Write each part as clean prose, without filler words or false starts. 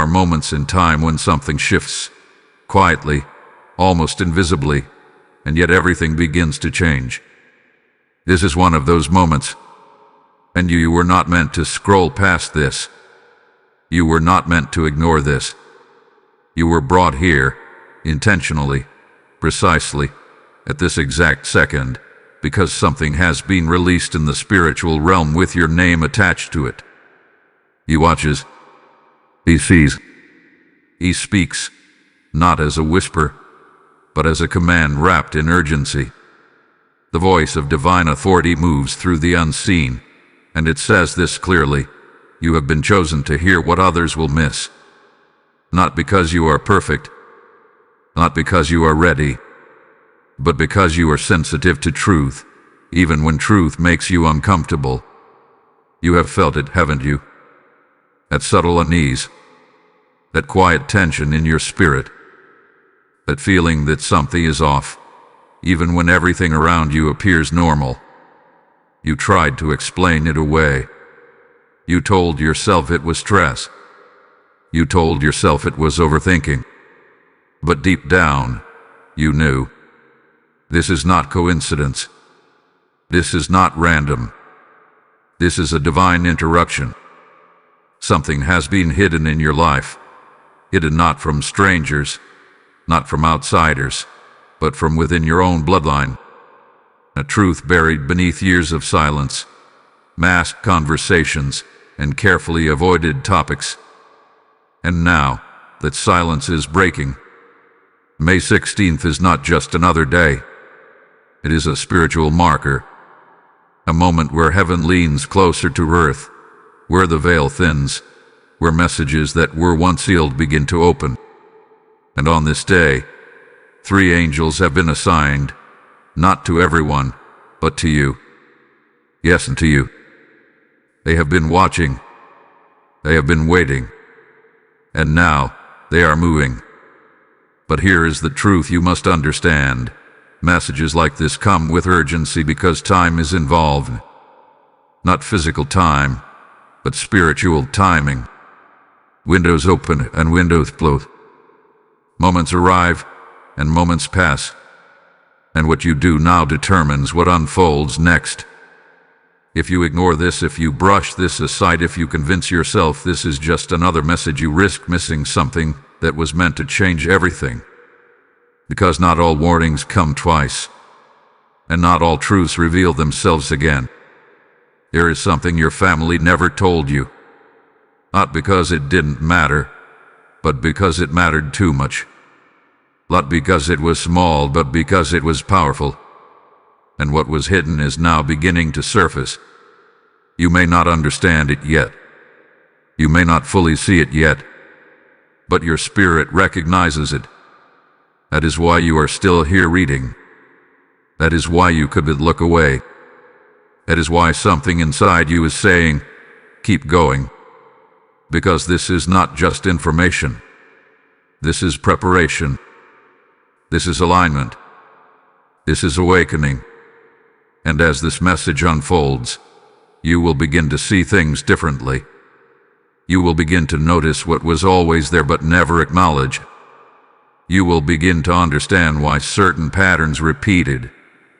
are moments in time when something shifts, quietly, almost invisibly, and yet everything begins to change. This is one of those moments, and you were not meant to scroll past this. You were not meant to ignore this. You were brought here, intentionally, precisely, at this exact second, because something has been released in the spiritual realm with your name attached to it. He watches. He sees. He speaks, not as a whisper, but as a command wrapped in urgency. The voice of divine authority moves through the unseen, and it says this clearly: you have been chosen to hear what others will miss. Not because you are perfect, not because you are ready, but because you are sensitive to truth, even when truth makes you uncomfortable. You have felt it, haven't you? That subtle unease, that quiet tension in your spirit, that feeling that something is off, even when everything around you appears normal. You tried to explain it away. You told yourself it was stress. You told yourself it was overthinking. But deep down, you knew. This is not coincidence. This is not random. This is a divine interruption. Something has been hidden in your life, hidden not from strangers, not from outsiders, but from within your own bloodline. A truth buried beneath years of silence, masked conversations, and carefully avoided topics. And now that silence is breaking, May 16th is not just another day. It is a spiritual marker, a moment where heaven leans closer to earth, where the veil thins, where messages that were once sealed begin to open. And on this day, 3 angels have been assigned, not to everyone, but to you. Yes, and to you. They have been watching. They have been waiting. And now they are moving. But here is the truth you must understand. Messages like this come with urgency because time is involved. Not physical time, but spiritual timing. Windows open and windows close. Moments arrive and moments pass. And what you do now determines what unfolds next. If you ignore this, if you brush this aside, if you convince yourself this is just another message, you risk missing something that was meant to change everything. Because not all warnings come twice, and not all truths reveal themselves again. There is something your family never told you. Not because it didn't matter, but because it mattered too much. Not because it was small, but because it was powerful. And what was hidden is now beginning to surface. You may not understand it yet. You may not fully see it yet. But your spirit recognizes it. That is why you are still here reading. That is why you could look away. That is why something inside you is saying, keep going. Because this is not just information. This is preparation. This is alignment. This is awakening. And as this message unfolds, you will begin to see things differently. You will begin to notice what was always there but never acknowledged. You will begin to understand why certain patterns repeated,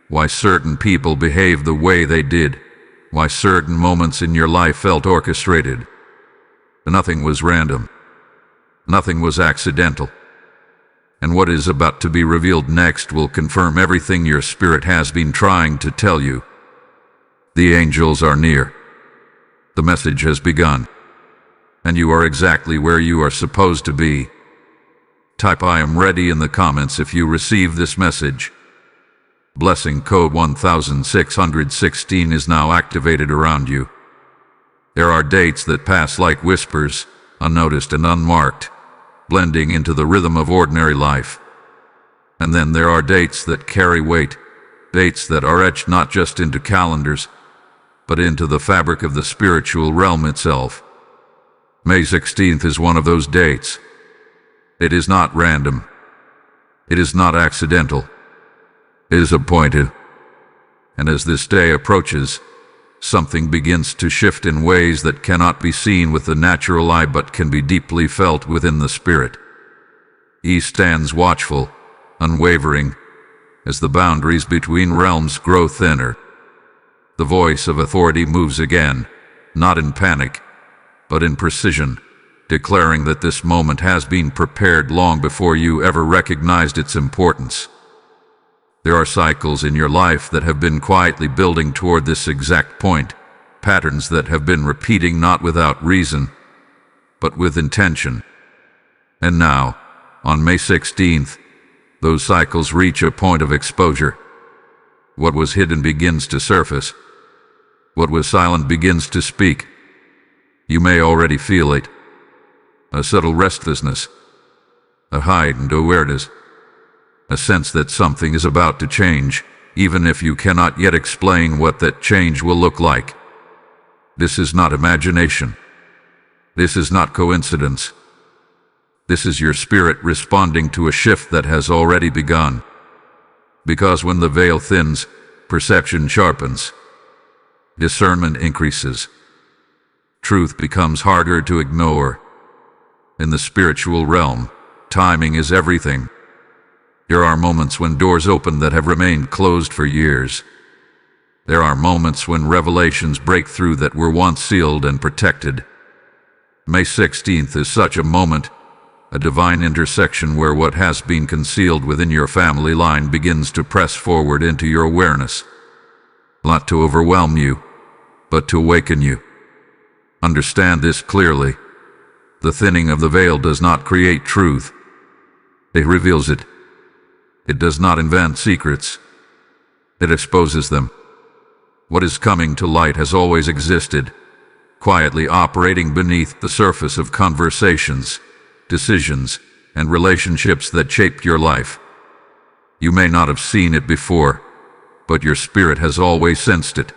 why certain people behaved the way they did, why certain moments in your life felt orchestrated. Nothing was random. Nothing was accidental. And what is about to be revealed next will confirm everything your spirit has been trying to tell you. The angels are near. The message has begun. And you are exactly where you are supposed to be. Type "I am ready" in the comments if you receive this message. Blessing code 1616 is now activated around you. There are dates that pass like whispers, unnoticed and unmarked, blending into the rhythm of ordinary life. And then there are dates that carry weight, dates that are etched not just into calendars, but into the fabric of the spiritual realm itself. May 16th is one of those dates. It is not random. It is not accidental. It is appointed. And as this day approaches, something begins to shift in ways that cannot be seen with the natural eye but can be deeply felt within the spirit. He stands watchful, unwavering, as the boundaries between realms grow thinner. The voice of authority moves again, not in panic, but in precision, declaring that this moment has been prepared long before you ever recognized its importance. There are cycles in your life that have been quietly building toward this exact point, patterns that have been repeating not without reason, but with intention. And now, on May 16th, those cycles reach a point of exposure. What was hidden begins to surface. What was silent begins to speak. You may already feel it. A subtle restlessness, a heightened awareness, a sense that something is about to change, even if you cannot yet explain what that change will look like. This is not imagination. This is not coincidence. This is your spirit responding to a shift that has already begun. Because when the veil thins, perception sharpens. Discernment increases. Truth becomes harder to ignore. In the spiritual realm, timing is everything. There are moments when doors open that have remained closed for years. There are moments when revelations break through that were once sealed and protected. May 16th is such a moment, a divine intersection where what has been concealed within your family line begins to press forward into your awareness. Not to overwhelm you, but to awaken you. Understand this clearly. The thinning of the veil does not create truth. It reveals it. It does not invent secrets. It exposes them. What is coming to light has always existed, quietly operating beneath the surface of conversations, decisions, and relationships that shaped your life. You may not have seen it before, but your spirit has always sensed it.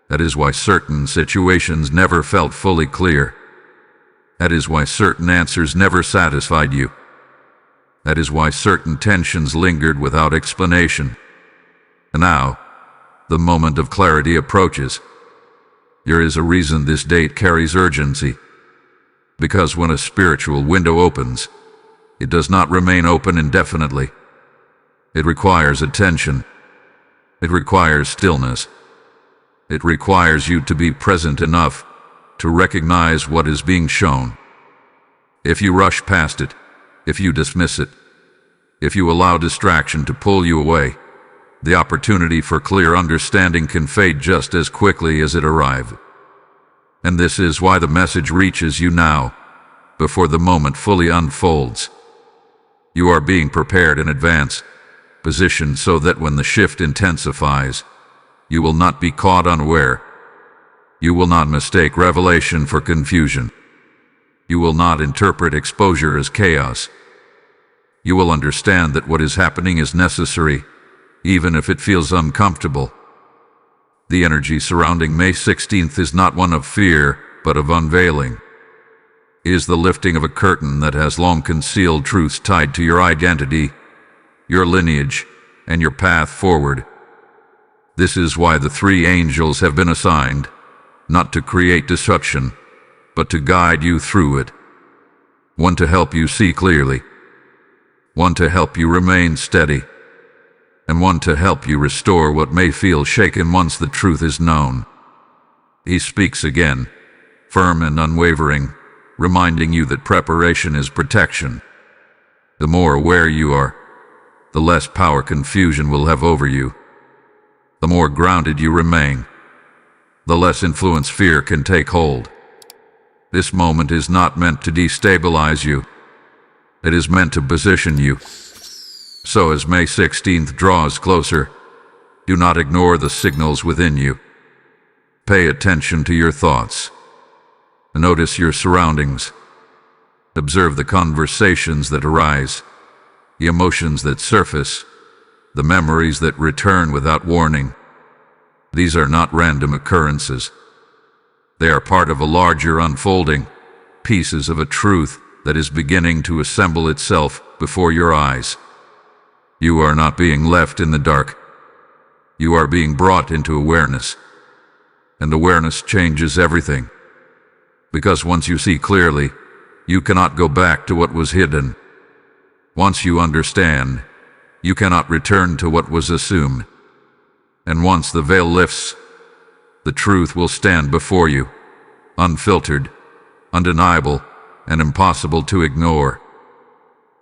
That is why certain situations never felt fully clear. That is why certain answers never satisfied you. That is why certain tensions lingered without explanation. And now, the moment of clarity approaches. There is a reason this date carries urgency. Because when a spiritual window opens, it does not remain open indefinitely. It requires attention. It requires stillness. It requires you to be present enough to recognize what is being shown. If you rush past it, if you dismiss it, if you allow distraction to pull you away, the opportunity for clear understanding can fade just as quickly as it arrived. And this is why the message reaches you now, before the moment fully unfolds. You are being prepared in advance, positioned so that when the shift intensifies, you will not be caught unaware. You will not mistake revelation for confusion. You will not interpret exposure as chaos. You will understand that what is happening is necessary, even if it feels uncomfortable. The energy surrounding May 16th is not one of fear, but of unveiling. It is the lifting of a curtain that has long concealed truths tied to your identity, your lineage, and your path forward. This is why the three angels have been assigned, not to create disruption, but to guide you through it. One to help you see clearly, one to help you remain steady, and one to help you restore what may feel shaken once the truth is known. He speaks again, firm and unwavering, reminding you that preparation is protection. The more aware you are, the less power confusion will have over you. The more grounded you remain, the less influence fear can take hold. This moment is not meant to destabilize you. It is meant to position you. So as May 16th draws closer, do not ignore the signals within you. Pay attention to your thoughts. Notice your surroundings. Observe the conversations that arise, the emotions that surface, the memories that return without warning. These are not random occurrences. They are part of a larger unfolding, pieces of a truth that is beginning to assemble itself before your eyes. You are not being left in the dark. You are being brought into awareness. and awareness changes everything. Because once you see clearly, you cannot go back to what was hidden. Once you understand, you cannot return to what was assumed. And once the veil lifts, the truth will stand before you, unfiltered, undeniable, and impossible to ignore.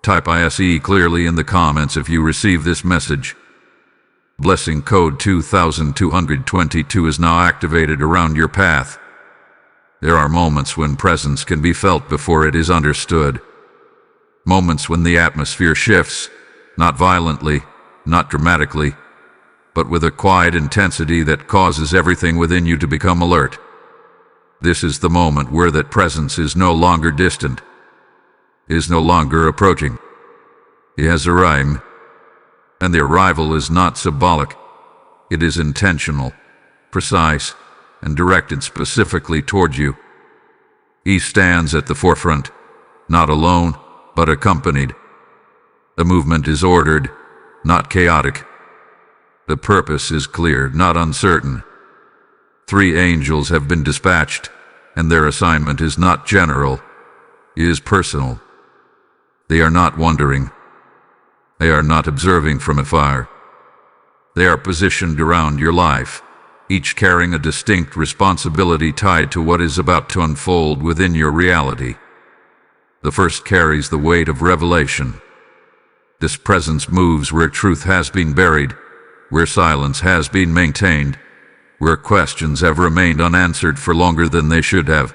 Type ISE clearly in the comments if you receive this message. Blessing code 2222 is now activated around your path. There are moments when presence can be felt before it is understood. Moments when the atmosphere shifts, not violently, not dramatically, but with a quiet intensity that causes everything within you to become alert. This is the moment where that presence is no longer distant, is no longer approaching. It has arrived, and the arrival is not symbolic. It is intentional, precise, and directed specifically toward you. He stands at the forefront, not alone, but accompanied. The movement is ordered, not chaotic. The purpose is clear, not uncertain. 3 angels have been dispatched, and their assignment is not general, it is personal. They are not wandering. They are not observing from afar. They are positioned around your life, each carrying a distinct responsibility tied to what is about to unfold within your reality. The first carries the weight of revelation. This presence moves where truth has been buried, where silence has been maintained, where questions have remained unanswered for longer than they should have.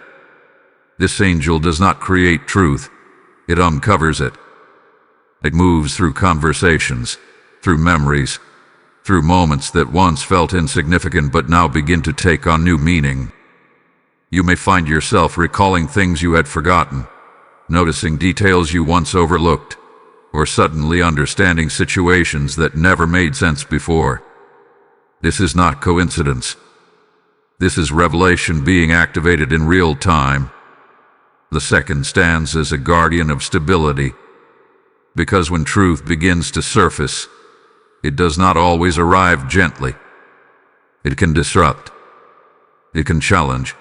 This angel does not create truth, it uncovers it. It moves through conversations, through memories, through moments that once felt insignificant but now begin to take on new meaning. You may find yourself recalling things you had forgotten, noticing details you once overlooked, or suddenly understanding situations that never made sense before. This is not coincidence. This is revelation being activated in real time. The second stands as a guardian of stability, because when truth begins to surface, it does not always arrive gently. It can disrupt. It can challenge.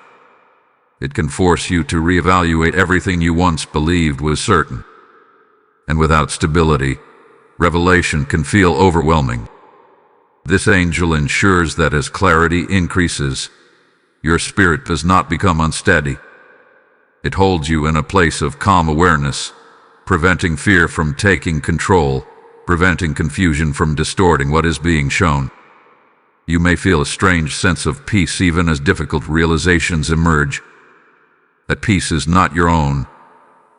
It can force you to reevaluate everything you once believed was certain. And without stability, revelation can feel overwhelming. This angel ensures that as clarity increases, your spirit does not become unsteady. It holds you in a place of calm awareness, preventing fear from taking control, preventing confusion from distorting what is being shown. You may feel a strange sense of peace even as difficult realizations emerge. That peace is not your own.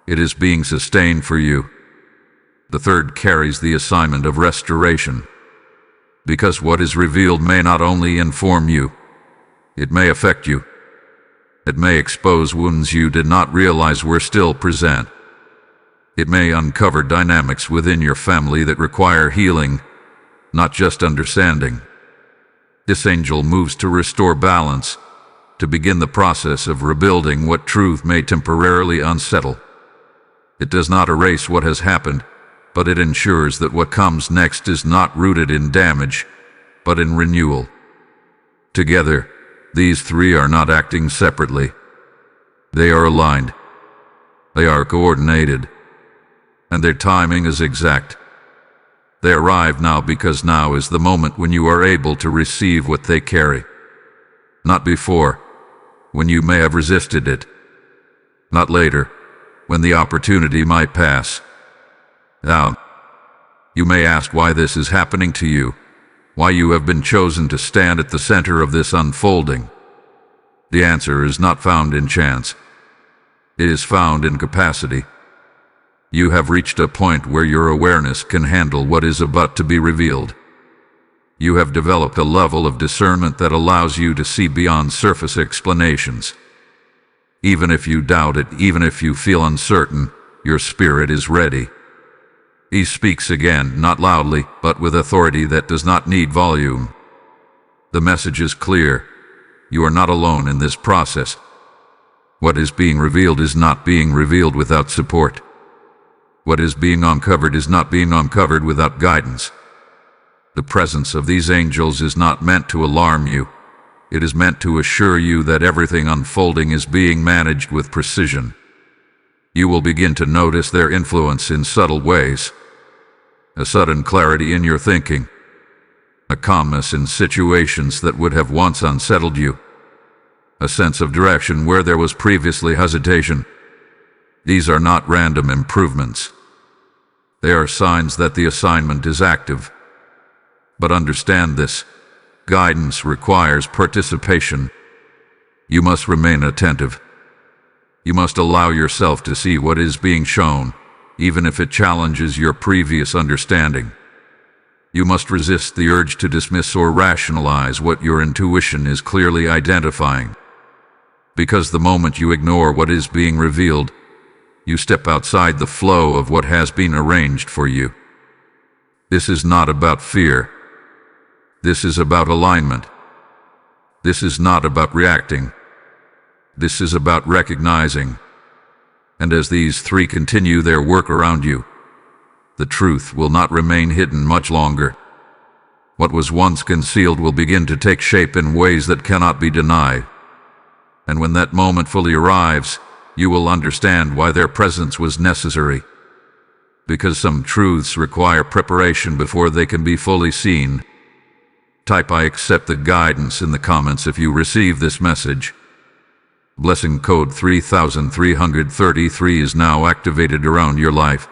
It is being sustained for you. The third carries the assignment of restoration, because what is revealed may not only inform you, it may affect you. It may expose wounds you did not realize were still present. It may uncover dynamics within your family that require healing, not just understanding. This angel moves to restore balance, to begin the process of rebuilding what truth may temporarily unsettle. It does not erase what has happened, but it ensures that what comes next is not rooted in damage, but in renewal. Together, these 3 are not acting separately. They are aligned. They are coordinated. And their timing is exact. They arrive now because now is the moment when you are able to receive what they carry. Not before, when you may have resisted it. Not later, when the opportunity might pass. Now, you may ask why this is happening to you, why you have been chosen to stand at the center of this unfolding. The answer is not found in chance. It is found in capacity. You have reached a point where your awareness can handle what is about to be revealed. You have developed a level of discernment that allows you to see beyond surface explanations. Even if you doubt it, even if you feel uncertain, your spirit is ready. He speaks again, not loudly, but with authority that does not need volume. The message is clear. You are not alone in this process. What is being revealed is not being revealed without support. What is being uncovered is not being uncovered without guidance. The presence of these angels is not meant to alarm you. It is meant to assure you that everything unfolding is being managed with precision. You will begin to notice their influence in subtle ways. A sudden clarity in your thinking. A calmness in situations that would have once unsettled you. A sense of direction where there was previously hesitation. These are not random improvements. They are signs that the assignment is active. But understand this. Guidance requires participation. You must remain attentive. You must allow yourself to see what is being shown, even if it challenges your previous understanding. You must resist the urge to dismiss or rationalize what your intuition is clearly identifying. Because the moment you ignore what is being revealed, you step outside the flow of what has been arranged for you. This is not about fear. This is about alignment. This is not about reacting. This is about recognizing. And as these three continue their work around you, the truth will not remain hidden much longer. What was once concealed will begin to take shape in ways that cannot be denied. And when that moment fully arrives, you will understand why their presence was necessary. Because some truths require preparation before they can be fully seen. Type "I accept the guidance" in the comments if you receive this message. Blessing code 3333 is now activated around your life.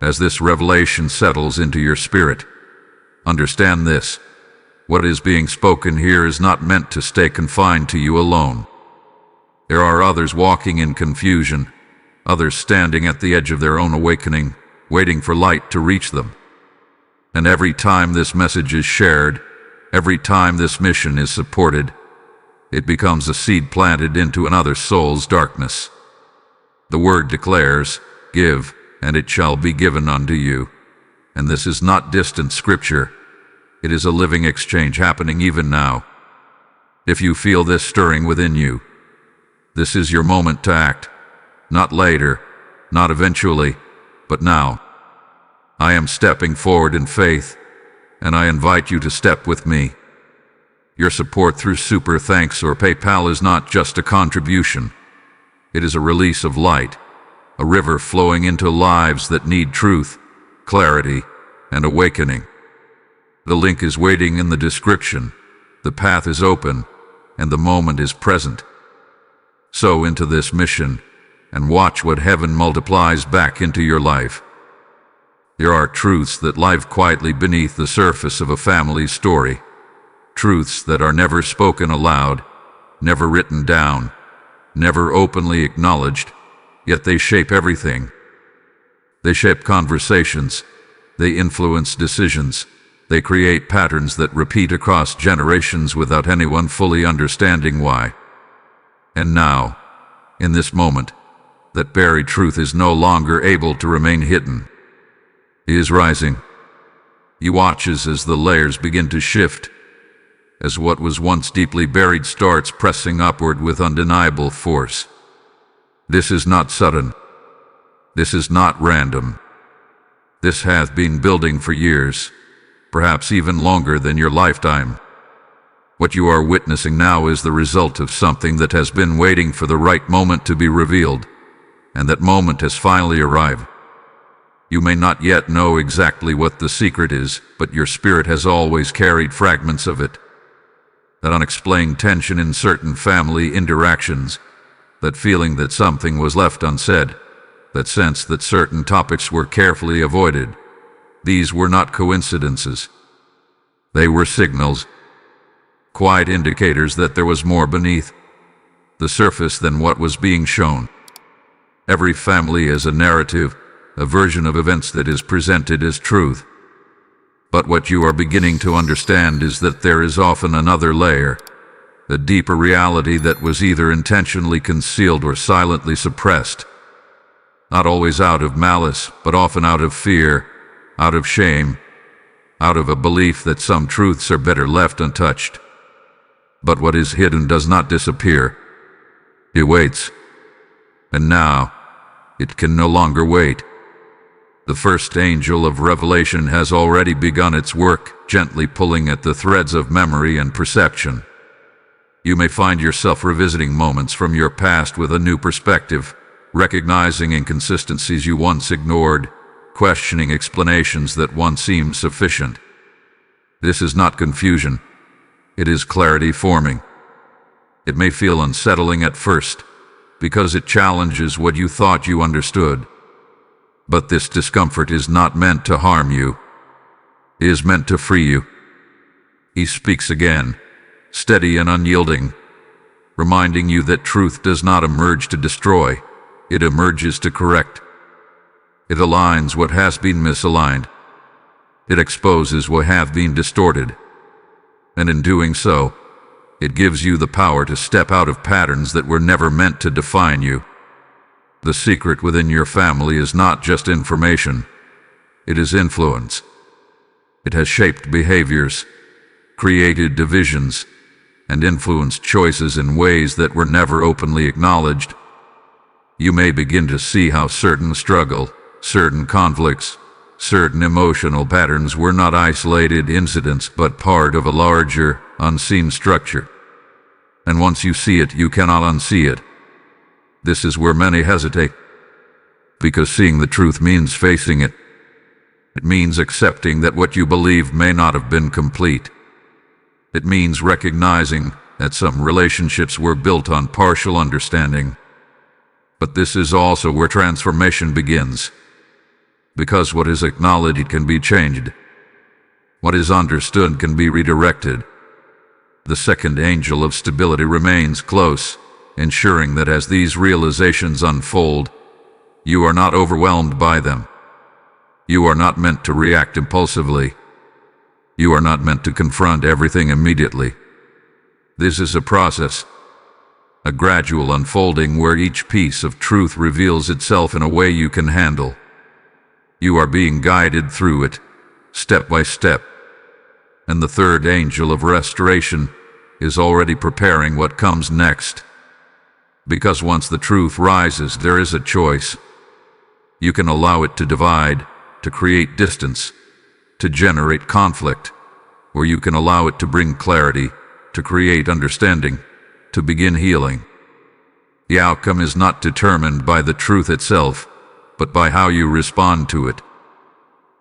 As this revelation settles into your spirit, understand this. What is being spoken here is not meant to stay confined to you alone. There are others walking in confusion, others standing at the edge of their own awakening, waiting for light to reach them. And every time this message is shared, every time this mission is supported, it becomes a seed planted into another soul's darkness. The word declares, "Give, and it shall be given unto you." And this is not distant scripture. It is a living exchange happening even now. If you feel this stirring within you, this is your moment to act. Not later, not eventually, but now. I am stepping forward in faith, and I invite you to step with me. Your support through Super Thanks or PayPal is not just a contribution. It is a release of light, a river flowing into lives that need truth, clarity, and awakening. The link is waiting in the description. The path is open, and the moment is present. Sow into this mission, and watch what heaven multiplies back into your life. There are truths that lie quietly beneath the surface of a family's story. Truths that are never spoken aloud, never written down, never openly acknowledged, yet they shape everything. They shape conversations, they influence decisions, they create patterns that repeat across generations without anyone fully understanding why. And now, in this moment, that buried truth is no longer able to remain hidden. It is rising. He watches as the layers begin to shift, as what was once deeply buried starts pressing upward with undeniable force. This is not sudden. This is not random. This hath been building for years, perhaps even longer than your lifetime. What you are witnessing now is the result of something that has been waiting for the right moment to be revealed, and that moment has finally arrived. You may not yet know exactly what the secret is, but your spirit has always carried fragments of it. That unexplained tension in certain family interactions, that feeling that something was left unsaid, that sense that certain topics were carefully avoided. These were not coincidences. They were signals, quiet indicators that there was more beneath the surface than what was being shown. Every family is a narrative, a version of events that is presented as truth. But what you are beginning to understand is that there is often another layer, a deeper reality that was either intentionally concealed or silently suppressed. Not always out of malice, but often out of fear, out of shame, out of a belief that some truths are better left untouched. But what is hidden does not disappear. It waits. And now, it can no longer wait. The first angel of revelation has already begun its work, gently pulling at the threads of memory and perception. You may find yourself revisiting moments from your past with a new perspective, recognizing inconsistencies you once ignored, questioning explanations that once seemed sufficient. This is not confusion. It is clarity forming. It may feel unsettling at first, because it challenges what you thought you understood. But this discomfort is not meant to harm you. It is meant to free you. He speaks again, steady and unyielding, reminding you that truth does not emerge to destroy, it emerges to correct. It aligns what has been misaligned. It exposes what has been distorted. And in doing so, it gives you the power to step out of patterns that were never meant to define you. The secret within your family is not just information. It is influence. It has shaped behaviors, created divisions, and influenced choices in ways that were never openly acknowledged. You may begin to see how certain struggle, certain conflicts, certain emotional patterns were not isolated incidents but part of a larger, unseen structure. And once you see it, you cannot unsee it. This is where many hesitate, because seeing the truth means facing it. It means accepting that what you believe may not have been complete. It means recognizing that some relationships were built on partial understanding. But this is also where transformation begins. Because what is acknowledged can be changed. What is understood can be redirected. The second angel of stability remains close, ensuring that as these realizations unfold, you are not overwhelmed by them. You are not meant to react impulsively. You are not meant to confront everything immediately. This is a process, a gradual unfolding where each piece of truth reveals itself in a way you can handle. You are being guided through it, step by step. And the third angel of restoration is already preparing what comes next. Because once the truth rises, there is a choice. You can allow it to divide, to create distance, to generate conflict, or you can allow it to bring clarity, to create understanding, to begin healing. The outcome is not determined by the truth itself, but by how you respond to it.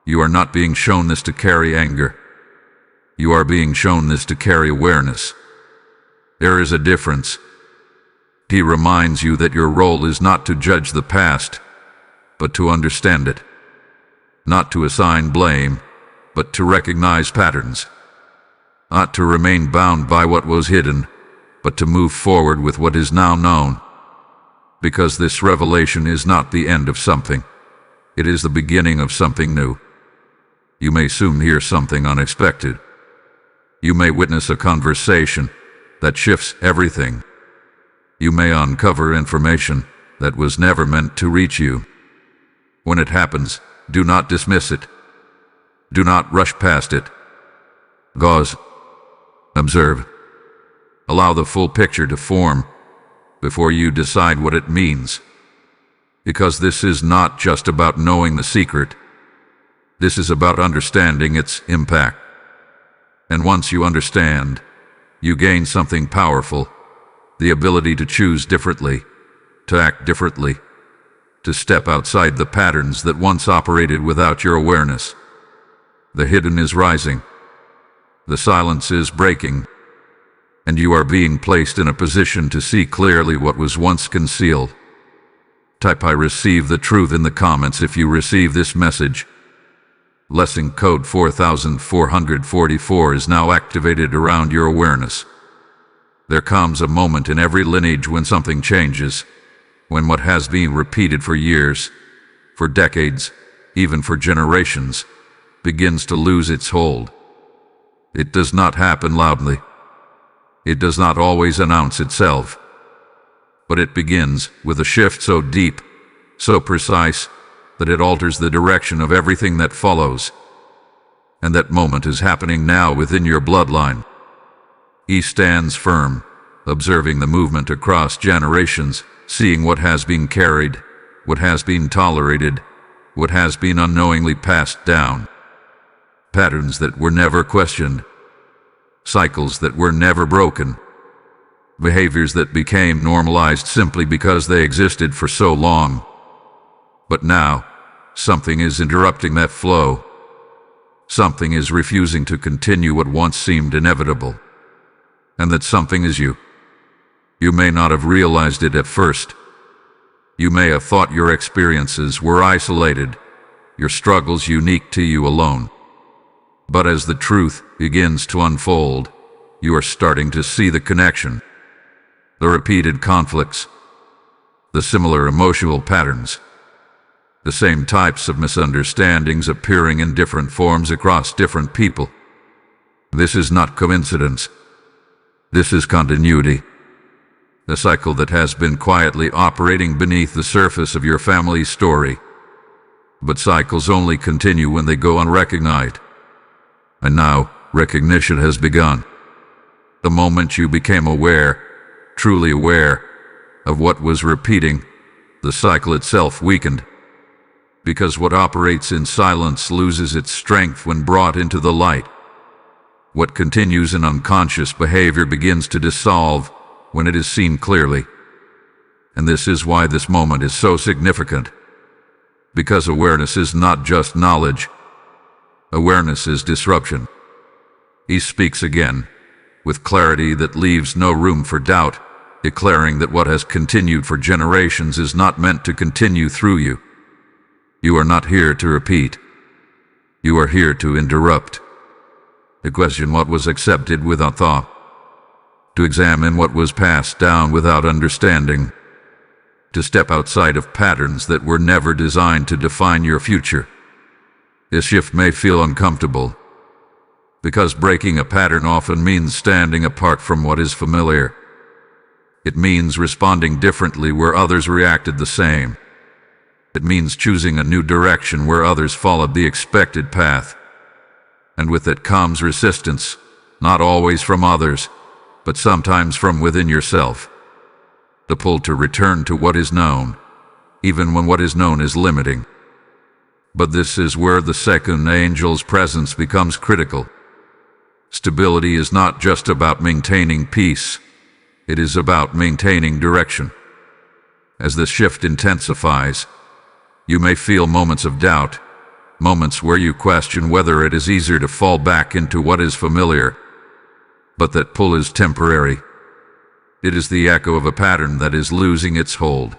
You are not being shown this to carry anger. You are being shown this to carry awareness. There is a difference. He reminds you that your role is not to judge the past, but to understand it. Not to assign blame, but to recognize patterns. Not to remain bound by what was hidden, but to move forward with what is now known. Because this revelation is not the end of something. It is the beginning of something new. You may soon hear something unexpected. You may witness a conversation that shifts everything. You may uncover information that was never meant to reach you. When it happens, do not dismiss it. Do not rush past it. Pause. Observe. Allow the full picture to form before you decide what it means. Because this is not just about knowing the secret. This is about understanding its impact. And once you understand, you gain something powerful, the ability to choose differently, to act differently, to step outside the patterns that once operated without your awareness. The hidden is rising. The silence is breaking. And you are being placed in a position to see clearly what was once concealed. Type "I receive the truth" in the comments if you receive this message. Lesson code 4444 is now activated around your awareness. There comes a moment in every lineage when something changes, when what has been repeated for years, for decades, even for generations, begins to lose its hold. It does not happen loudly. It does not always announce itself. But it begins with a shift so deep, so precise, that it alters the direction of everything that follows. And that moment is happening now within your bloodline. He stands firm, observing the movement across generations, seeing what has been carried, what has been tolerated, what has been unknowingly passed down. Patterns that were never questioned. Cycles that were never broken. behaviors that became normalized simply because they existed for so long. But now, something is interrupting that flow. Something is refusing to continue what once seemed inevitable. And that something is you. You may not have realized it at first. You may have thought your experiences were isolated, your struggles unique to you alone. But as the truth begins to unfold, you are starting to see the connection, the repeated conflicts, the similar emotional patterns, the same types of misunderstandings appearing in different forms across different people. This is not coincidence. This is continuity. The cycle that has been quietly operating beneath the surface of your family's story. But cycles only continue when they go unrecognized. And now, recognition has begun. The moment you became aware, truly aware, of what was repeating, the cycle itself weakened. Because what operates in silence loses its strength when brought into the light. What continues in unconscious behavior begins to dissolve when it is seen clearly. And this is why this moment is so significant. Because awareness is not just knowledge. Awareness is disruption. He speaks again, with clarity that leaves no room for doubt, declaring that what has continued for generations is not meant to continue through you. You are not here to repeat. You are here to interrupt. To question what was accepted without thought. To examine what was passed down without understanding. To step outside of patterns that were never designed to define your future. This shift may feel uncomfortable, because breaking a pattern often means standing apart from what is familiar. It means responding differently where others reacted the same. It means choosing a new direction where others followed the expected path. And with it comes resistance, not always from others, but sometimes from within yourself. The pull to return to what is known, even when what is known is limiting. But this is where the second angel's presence becomes critical. Stability is not just about maintaining peace. It is about maintaining direction. As the shift intensifies, you may feel moments of doubt, moments where you question whether it is easier to fall back into what is familiar. But that pull is temporary. It is the echo of a pattern that is losing its hold.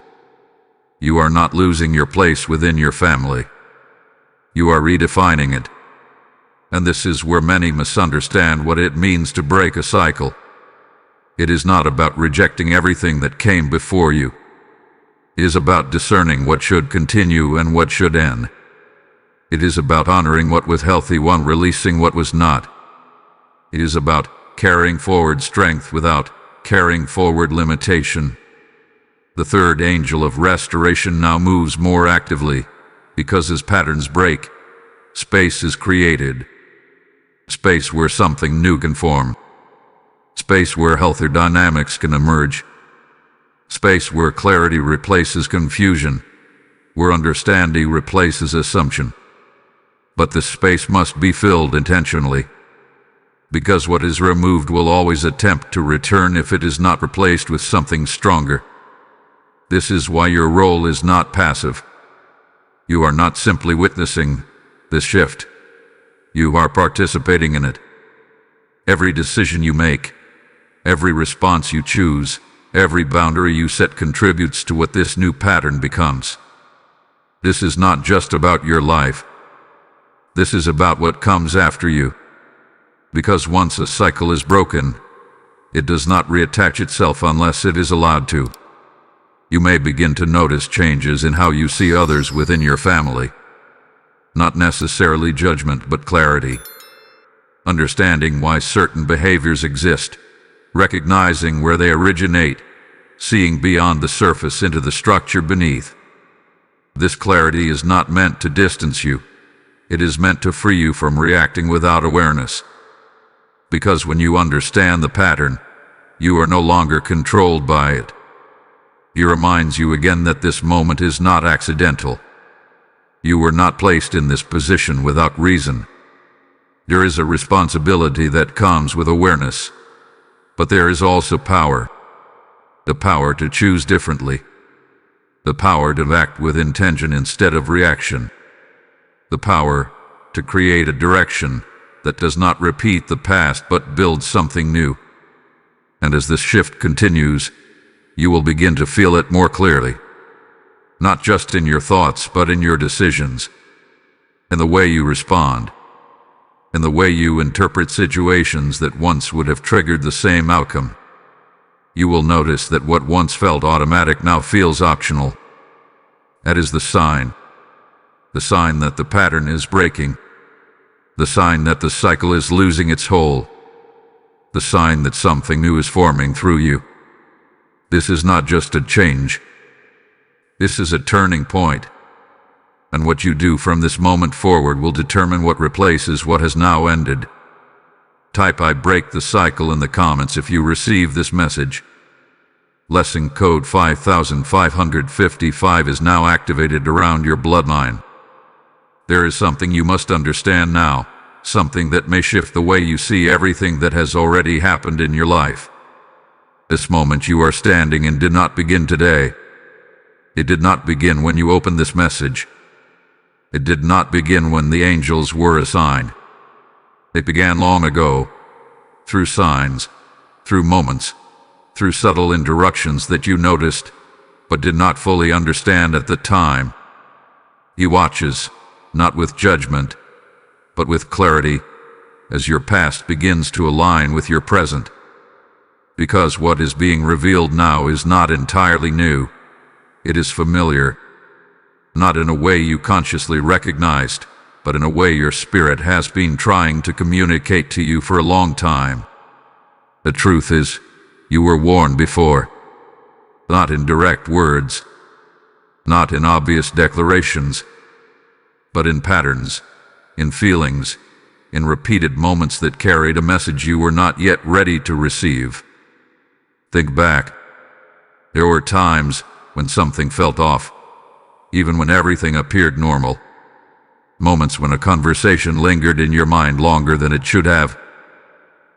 You are not losing your place within your family. You are redefining it. And this is where many misunderstand what it means to break a cycle. It is not about rejecting everything that came before you. It is about discerning what should continue and what should end. It is about honoring what was healthy while releasing what was not. It is about carrying forward strength without carrying forward limitation. The third angel of restoration now moves more actively, because as patterns break, space is created. Space where something new can form. Space where healthier dynamics can emerge. Space where clarity replaces confusion, where understanding replaces assumption. But this space must be filled intentionally, because what is removed will always attempt to return if it is not replaced with something stronger. This is why your role is not passive. You are not simply witnessing this shift. You are participating in it. Every decision you make, every response you choose, every boundary you set contributes to what this new pattern becomes. This is not just about your life. This is about what comes after you. Because once a cycle is broken, it does not reattach itself unless it is allowed to. You may begin to notice changes in how you see others within your family. Not necessarily judgment, but clarity. Understanding why certain behaviors exist, recognizing where they originate, seeing beyond the surface into the structure beneath. This clarity is not meant to distance you. It is meant to free you from reacting without awareness. Because when you understand the pattern, you are no longer controlled by it. He reminds you again that this moment is not accidental. You were not placed in this position without reason. There is a responsibility that comes with awareness, but there is also power, the power to choose differently, the power to act with intention instead of reaction, the power to create a direction that does not repeat the past but builds something new. And as this shift continues, you will begin to feel it more clearly, not just in your thoughts but in your decisions, in the way you respond, in the way you interpret situations that once would have triggered the same outcome. You will notice that what once felt automatic now feels optional. That is the sign that the pattern is breaking, the sign that the cycle is losing its hold, the sign that something new is forming through you. This is not just a change. This is a turning point. And what you do from this moment forward will determine what replaces what has now ended. Type "I break the cycle" in the comments if you receive this message. Lesson code 5555 is now activated around your bloodline. There is something you must understand now, something that may shift the way you see everything that has already happened in your life. This moment you are standing in did not begin today. It did not begin when you opened this message. It did not begin when the angels were assigned. It began long ago, through signs, through moments, through subtle interruptions that you noticed, but did not fully understand at the time. He watches, not with judgment, but with clarity, as your past begins to align with your present. Because what is being revealed now is not entirely new. It is familiar, not in a way you consciously recognized, but in a way your spirit has been trying to communicate to you for a long time. The truth is, you were warned before, not in direct words, not in obvious declarations, but in patterns, in feelings, in repeated moments that carried a message you were not yet ready to receive. Think back. There were times when something felt off, even when everything appeared normal. Moments when a conversation lingered in your mind longer than it should have.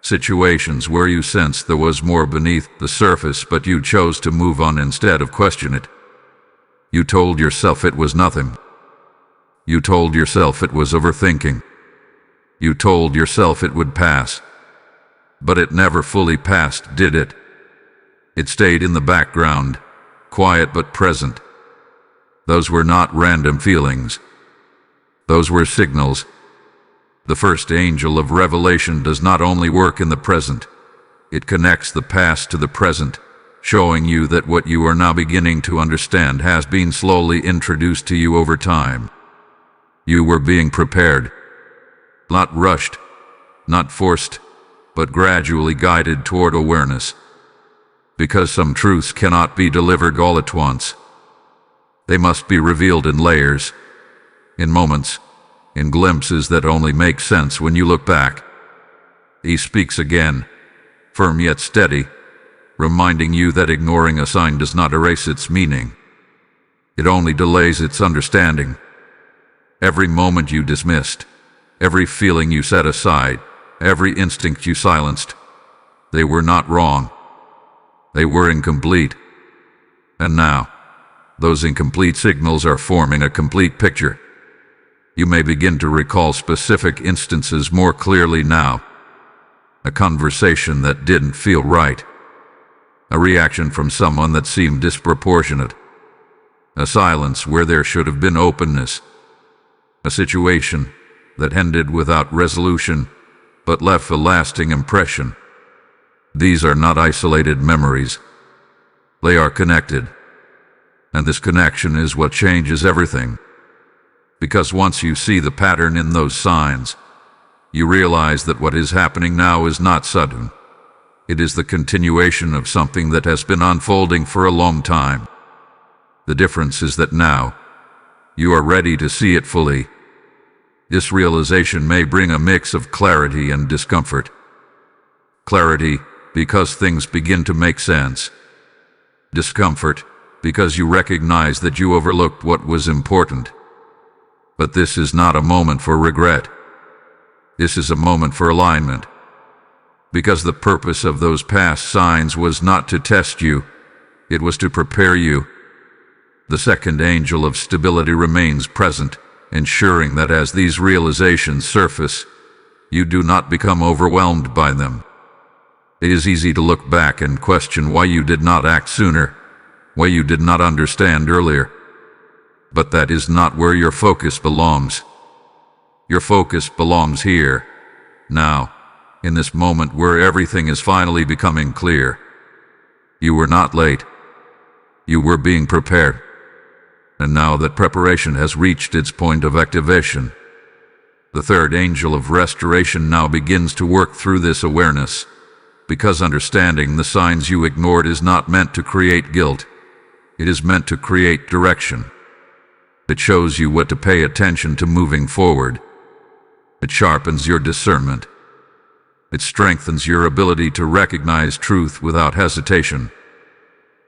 Situations where you sensed there was more beneath the surface, but you chose to move on instead of question it. You told yourself it was nothing. You told yourself it was overthinking. You told yourself it would pass. But it never fully passed, did it? It stayed in the background, quiet but present. Those were not random feelings. Those were signals. The first angel of revelation does not only work in the present, it connects the past to the present, showing you that what you are now beginning to understand has been slowly introduced to you over time. You were being prepared, not rushed, not forced, but gradually guided toward awareness. Because some truths cannot be delivered all at once. They must be revealed in layers, in moments, in glimpses that only make sense when you look back. He speaks again, firm yet steady, reminding you that ignoring a sign does not erase its meaning. It only delays its understanding. Every moment you dismissed, every feeling you set aside, every instinct you silenced, they were not wrong. They were incomplete. And now, those incomplete signals are forming a complete picture. You may begin to recall specific instances more clearly now. A conversation that didn't feel right. A reaction from someone that seemed disproportionate. A silence where there should have been openness. A situation that ended without resolution, but left a lasting impression. These are not isolated memories. They are connected. And this connection is what changes everything. Because once you see the pattern in those signs, you realize that what is happening now is not sudden. It is the continuation of something that has been unfolding for a long time. The difference is that now, you are ready to see it fully. This realization may bring a mix of clarity and discomfort. Clarity, because things begin to make sense. Discomfort, because you recognize that you overlooked what was important. But this is not a moment for regret. This is a moment for alignment. Because the purpose of those past signs was not to test you, It was to prepare you. The second angel of stability remains present, ensuring that as these realizations surface, you do not become overwhelmed by them. It is easy to look back and question why you did not act sooner, why you did not understand earlier. But that is not where your focus belongs. Your focus belongs here, now, in this moment where everything is finally becoming clear. You were not late. You were being prepared. And now that preparation has reached its point of activation, the third angel of restoration now begins to work through this awareness, because understanding the signs you ignored is not meant to create guilt. It is meant to create direction. It shows you what to pay attention to moving forward. It sharpens your discernment. It strengthens your ability to recognize truth without hesitation.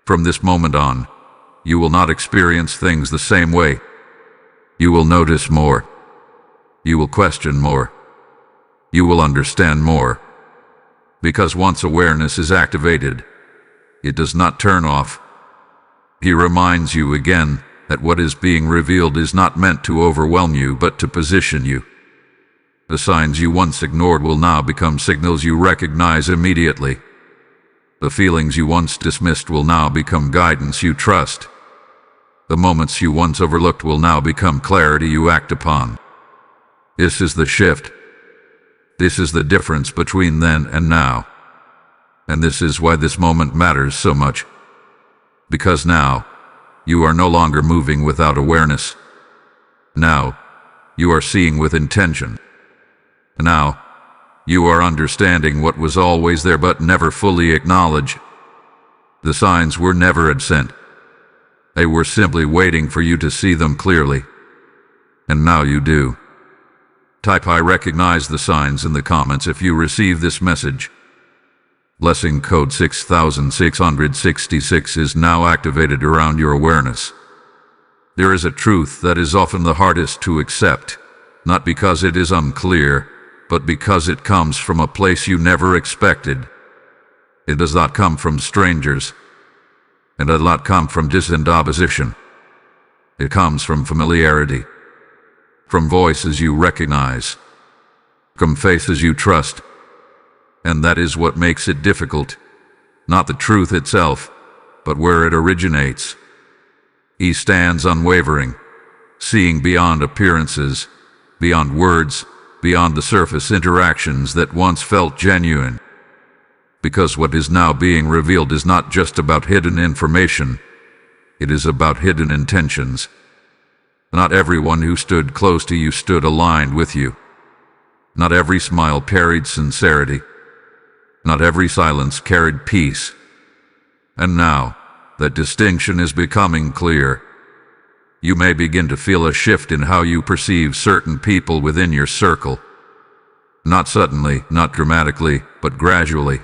From this moment on, you will not experience things the same way. You will notice more. You will question more. You will understand more. Because once awareness is activated, it does not turn off. He reminds you again that what is being revealed is not meant to overwhelm you, but to position you. The signs you once ignored will now become signals you recognize immediately. The feelings you once dismissed will now become guidance you trust. The moments you once overlooked will now become clarity you act upon. This is the shift. This is the difference between then and now. And this is why this moment matters so much. Because now, you are no longer moving without awareness. Now, you are seeing with intention. Now, you are understanding what was always there but never fully acknowledged. The signs were never absent. They were simply waiting for you to see them clearly. And now you do. Type "I recognize the signs" in the comments if you receive this message. Blessing code 6666 is now activated around your awareness. There is a truth that is often the hardest to accept, not because it is unclear, but because it comes from a place you never expected. It does not come from strangers. It does not come from distant opposition. It comes from familiarity, from voices you recognize, from faces you trust. And that is what makes it difficult, not the truth itself, but where it originates. He stands unwavering, seeing beyond appearances, beyond words, beyond the surface interactions that once felt genuine. Because what is now being revealed is not just about hidden information, it is about hidden intentions. Not everyone who stood close to you stood aligned with you. Not every smile carried sincerity. Not every silence carried peace. And now, that distinction is becoming clear. You may begin to feel a shift in how you perceive certain people within your circle. Not suddenly, not dramatically, but gradually.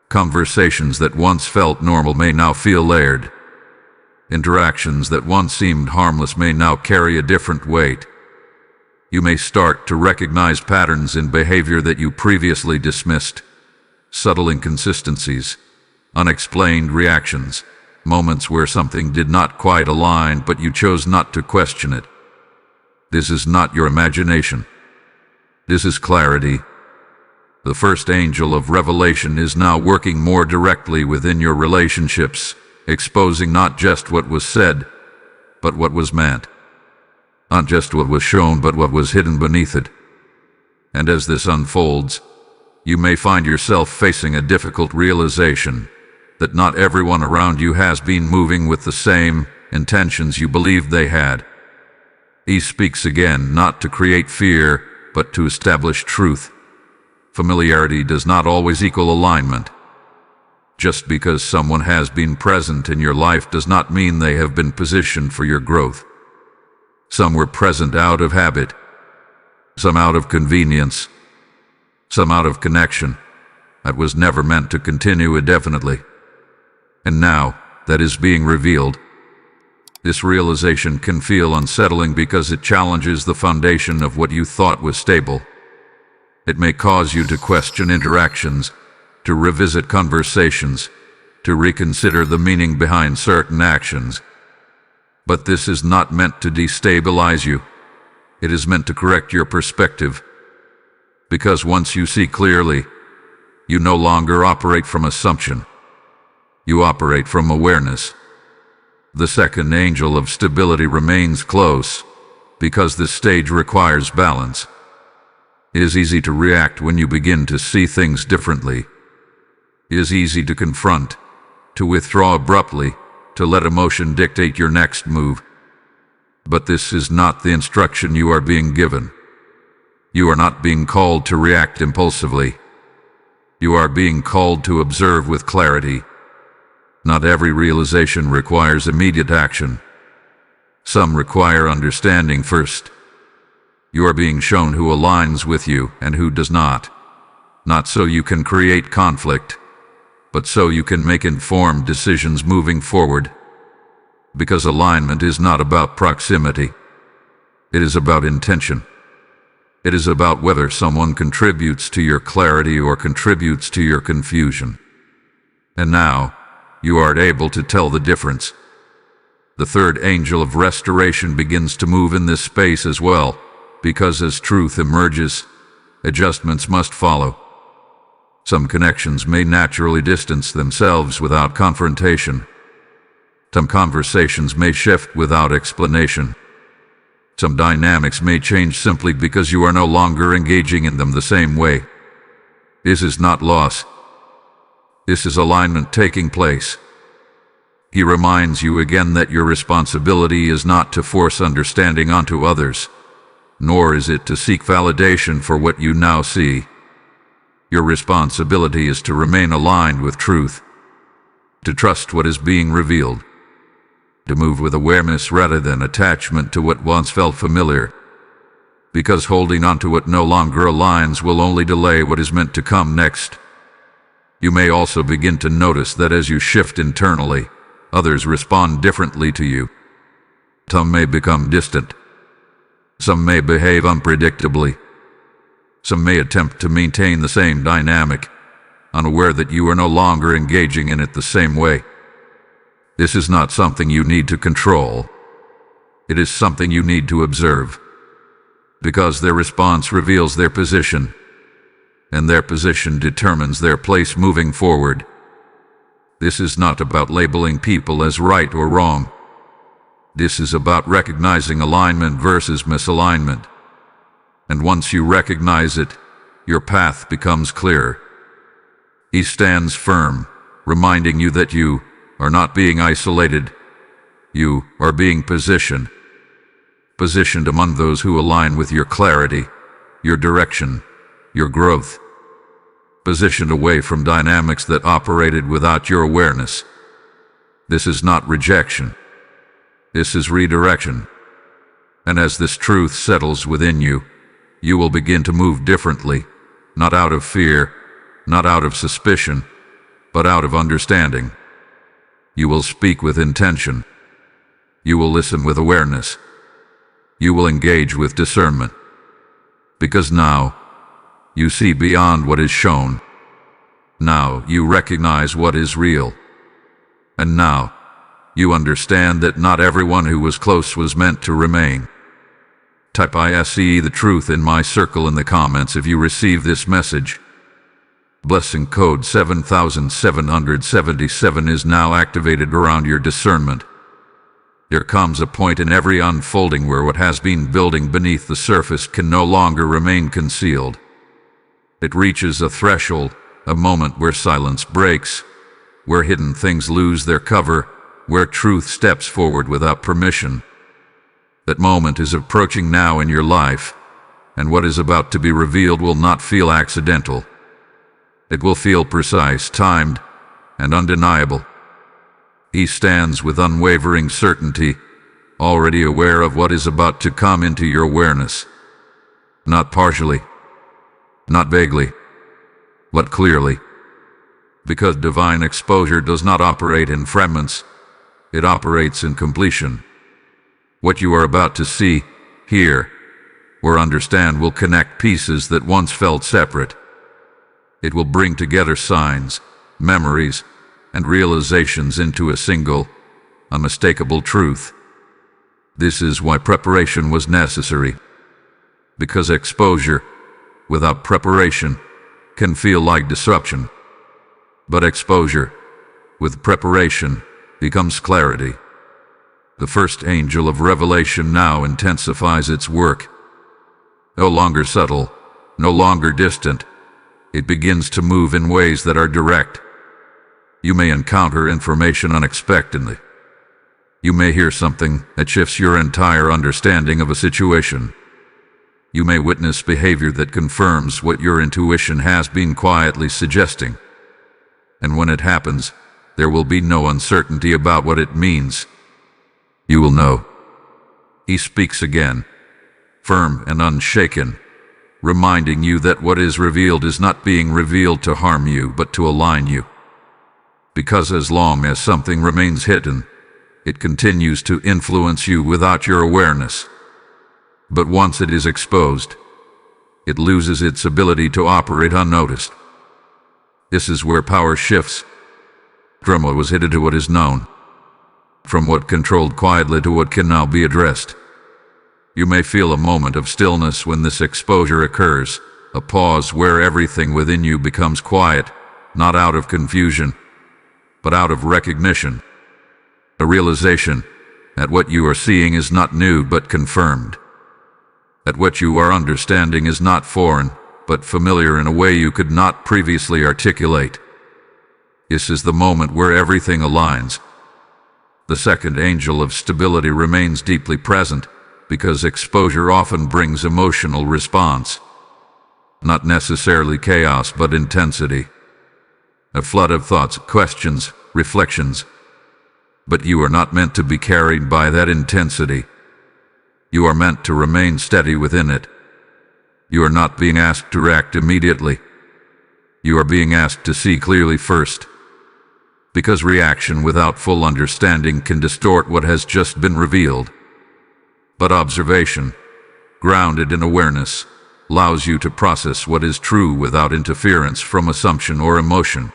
Conversations that once felt normal may now feel layered. Interactions that once seemed harmless may now carry a different weight. You may start to recognize patterns in behavior that you previously dismissed. Subtle inconsistencies, unexplained reactions, moments where something did not quite align but you chose not to question it. This is not your imagination. This is clarity. The first angel of revelation is now working more directly within your relationships, exposing not just what was said, but what was meant. Not just what was shown, but what was hidden beneath it. And as this unfolds, you may find yourself facing a difficult realization that not everyone around you has been moving with the same intentions you believed they had. He speaks again, not to create fear, but to establish truth. Familiarity does not always equal alignment. Just because someone has been present in your life does not mean they have been positioned for your growth. Some were present out of habit, some out of convenience, some out of connection that was never meant to continue indefinitely. And now that is being revealed. This realization can feel unsettling because it challenges the foundation of what you thought was stable. It may cause you to question interactions, to revisit conversations, to reconsider the meaning behind certain actions. But this is not meant to destabilize you. It is meant to correct your perspective. Because once you see clearly, you no longer operate from assumption. You operate from awareness. The second angel of stability remains close, because this stage requires balance. It is easy to react when you begin to see things differently. It is easy to confront, to withdraw abruptly, to let emotion dictate your next move. But this is not the instruction you are being given. You are not being called to react impulsively. You are being called to observe with clarity. Not every realization requires immediate action. Some require understanding first. You are being shown who aligns with you and who does not. Not so you can create conflict, but so you can make informed decisions moving forward. Because alignment is not about proximity. It is about intention. It is about whether someone contributes to your clarity or contributes to your confusion. And now, you are able to tell the difference. The third angel of restoration begins to move in this space as well, because as truth emerges, adjustments must follow. Some connections may naturally distance themselves without confrontation. Some conversations may shift without explanation. Some dynamics may change simply because you are no longer engaging in them the same way. This is not loss. This is alignment taking place. He reminds you again that your responsibility is not to force understanding onto others, nor is it to seek validation for what you now see. Your responsibility is to remain aligned with truth, to trust what is being revealed, to move with awareness rather than attachment to what once felt familiar, because holding on to what no longer aligns will only delay what is meant to come next. You may also begin to notice that as you shift internally, others respond differently to you. Some may become distant. Some may behave unpredictably. Some may attempt to maintain the same dynamic, unaware that you are no longer engaging in it the same way. This is not something you need to control. It is something you need to observe, because their response reveals their position, and their position determines their place moving forward. This is not about labeling people as right or wrong. This is about recognizing alignment versus misalignment. And once you recognize it, your path becomes clear. He stands firm, reminding you that you are not being isolated. You are being positioned. Positioned among those who align with your clarity, your direction, your growth. Positioned away from dynamics that operated without your awareness. This is not rejection. This is redirection. And as this truth settles within you, you will begin to move differently, not out of fear, not out of suspicion, but out of understanding. You will speak with intention. You will listen with awareness. You will engage with discernment. Because now, you see beyond what is shown. Now you recognize what is real. And now, you understand that not everyone who was close was meant to remain. Type ICE the truth in my circle in the comments if you receive this message. Blessing code 7777 is now activated around your discernment. There comes a point in every unfolding where what has been building beneath the surface can no longer remain concealed. It reaches a threshold, a moment where silence breaks, where hidden things lose their cover, where truth steps forward without permission. That moment is approaching now in your life, and what is about to be revealed will not feel accidental. It will feel precise, timed, and undeniable. He stands with unwavering certainty, already aware of what is about to come into your awareness. Not partially, not vaguely, but clearly. Because divine exposure does not operate in fragments, it operates in completion. What you are about to see, hear, or understand will connect pieces that once felt separate. It will bring together signs, memories, and realizations into a single, unmistakable truth. This is why preparation was necessary. Because exposure, without preparation, can feel like disruption. But exposure, with preparation, becomes clarity. The first angel of revelation now intensifies its work. No longer subtle, no longer distant, it begins to move in ways that are direct. You may encounter information unexpectedly. You may hear something that shifts your entire understanding of a situation. You may witness behavior that confirms what your intuition has been quietly suggesting. And when it happens, there will be no uncertainty about what it means. You will know. He speaks again, firm and unshaken, reminding you that what is revealed is not being revealed to harm you, but to align you. Because as long as something remains hidden, it continues to influence you without your awareness. But once it is exposed, it loses its ability to operate unnoticed. This is where power shifts. From what was hidden to what is known. From what controlled quietly to what can now be addressed. You may feel a moment of stillness when this exposure occurs, a pause where everything within you becomes quiet, not out of confusion, but out of recognition. A realization that what you are seeing is not new but confirmed. That what you are understanding is not foreign, but familiar in a way you could not previously articulate. This is the moment where everything aligns. The second angel of stability remains deeply present, because exposure often brings emotional response. Not necessarily chaos, but intensity. A flood of thoughts, questions, reflections. But you are not meant to be carried by that intensity. You are meant to remain steady within it. You are not being asked to react immediately. You are being asked to see clearly first. Because reaction without full understanding can distort what has just been revealed. But observation, grounded in awareness, allows you to process what is true without interference from assumption or emotion.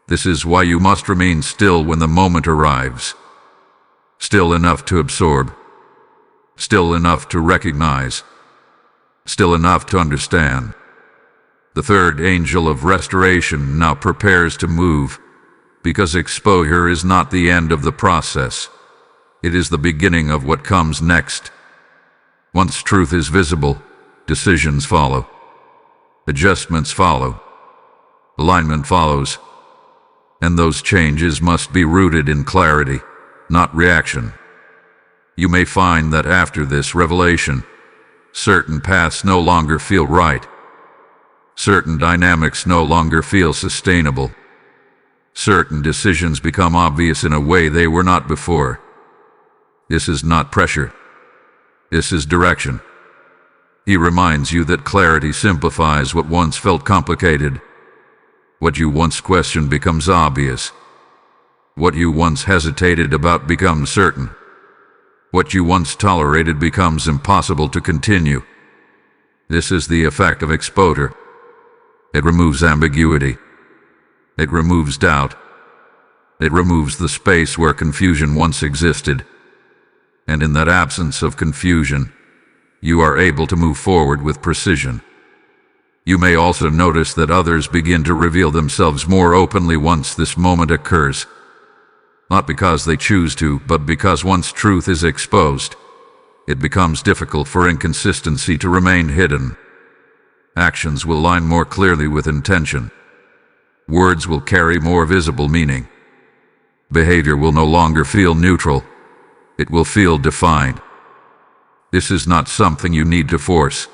This is why you must remain still when the moment arrives. Still enough to absorb. Still enough to recognize. Still enough to understand. The third angel of restoration now prepares to move, because exposure is not the end of the process. It is the beginning of what comes next. Once truth is visible, decisions follow. Adjustments follow. Alignment follows. And those changes must be rooted in clarity, not reaction. You may find that after this revelation, certain paths no longer feel right. Certain dynamics no longer feel sustainable. Certain decisions become obvious in a way they were not before. This is not pressure. This is direction. He reminds you that clarity simplifies what once felt complicated. What you once questioned becomes obvious. What you once hesitated about becomes certain. What you once tolerated becomes impossible to continue. This is the effect of exposure. It removes ambiguity. It removes doubt. It removes the space where confusion once existed. And in that absence of confusion, you are able to move forward with precision. You may also notice that others begin to reveal themselves more openly once this moment occurs. Not because they choose to, but because once truth is exposed, it becomes difficult for inconsistency to remain hidden. Actions will align more clearly with intention. Words will carry more visible meaning. Behavior will no longer feel neutral. It will feel defined. This is not something you need to force.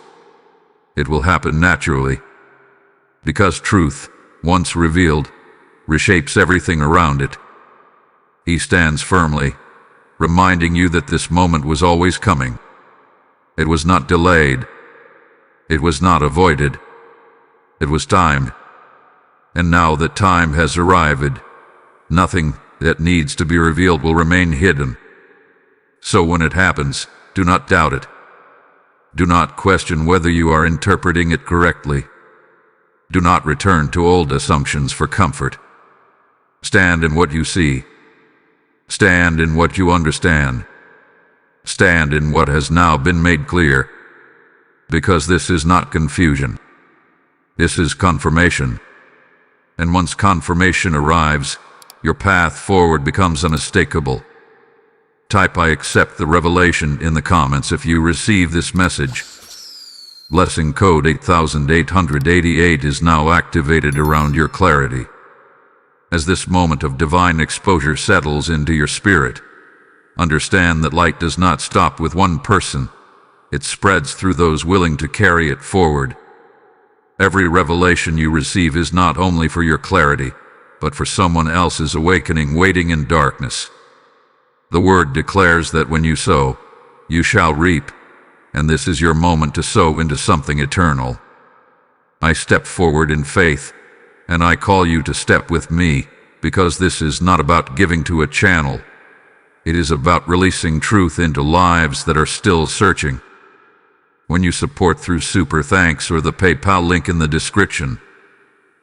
It will happen naturally. Because truth, once revealed, reshapes everything around it. He stands firmly, reminding you that this moment was always coming. It was not delayed. It was not avoided. It was timed. And now that time has arrived, nothing that needs to be revealed will remain hidden. So when it happens, do not doubt it. Do not question whether you are interpreting it correctly. Do not return to old assumptions for comfort. Stand in what you see. Stand in what you understand. Stand in what has now been made clear. Because this is not confusion. This is confirmation. And once confirmation arrives, your path forward becomes unmistakable. Type "I accept the revelation" in the comments if you receive this message. Blessing code 8888 is now activated around your clarity. As this moment of divine exposure settles into your spirit, understand that light does not stop with one person. It spreads through those willing to carry it forward. Every revelation you receive is not only for your clarity, but for someone else's awakening waiting in darkness. The word declares that when you sow, you shall reap, and this is your moment to sow into something eternal. I step forward in faith, and I call you to step with me, because this is not about giving to a channel. It is about releasing truth into lives that are still searching. When you support through Super Thanks or the PayPal link in the description,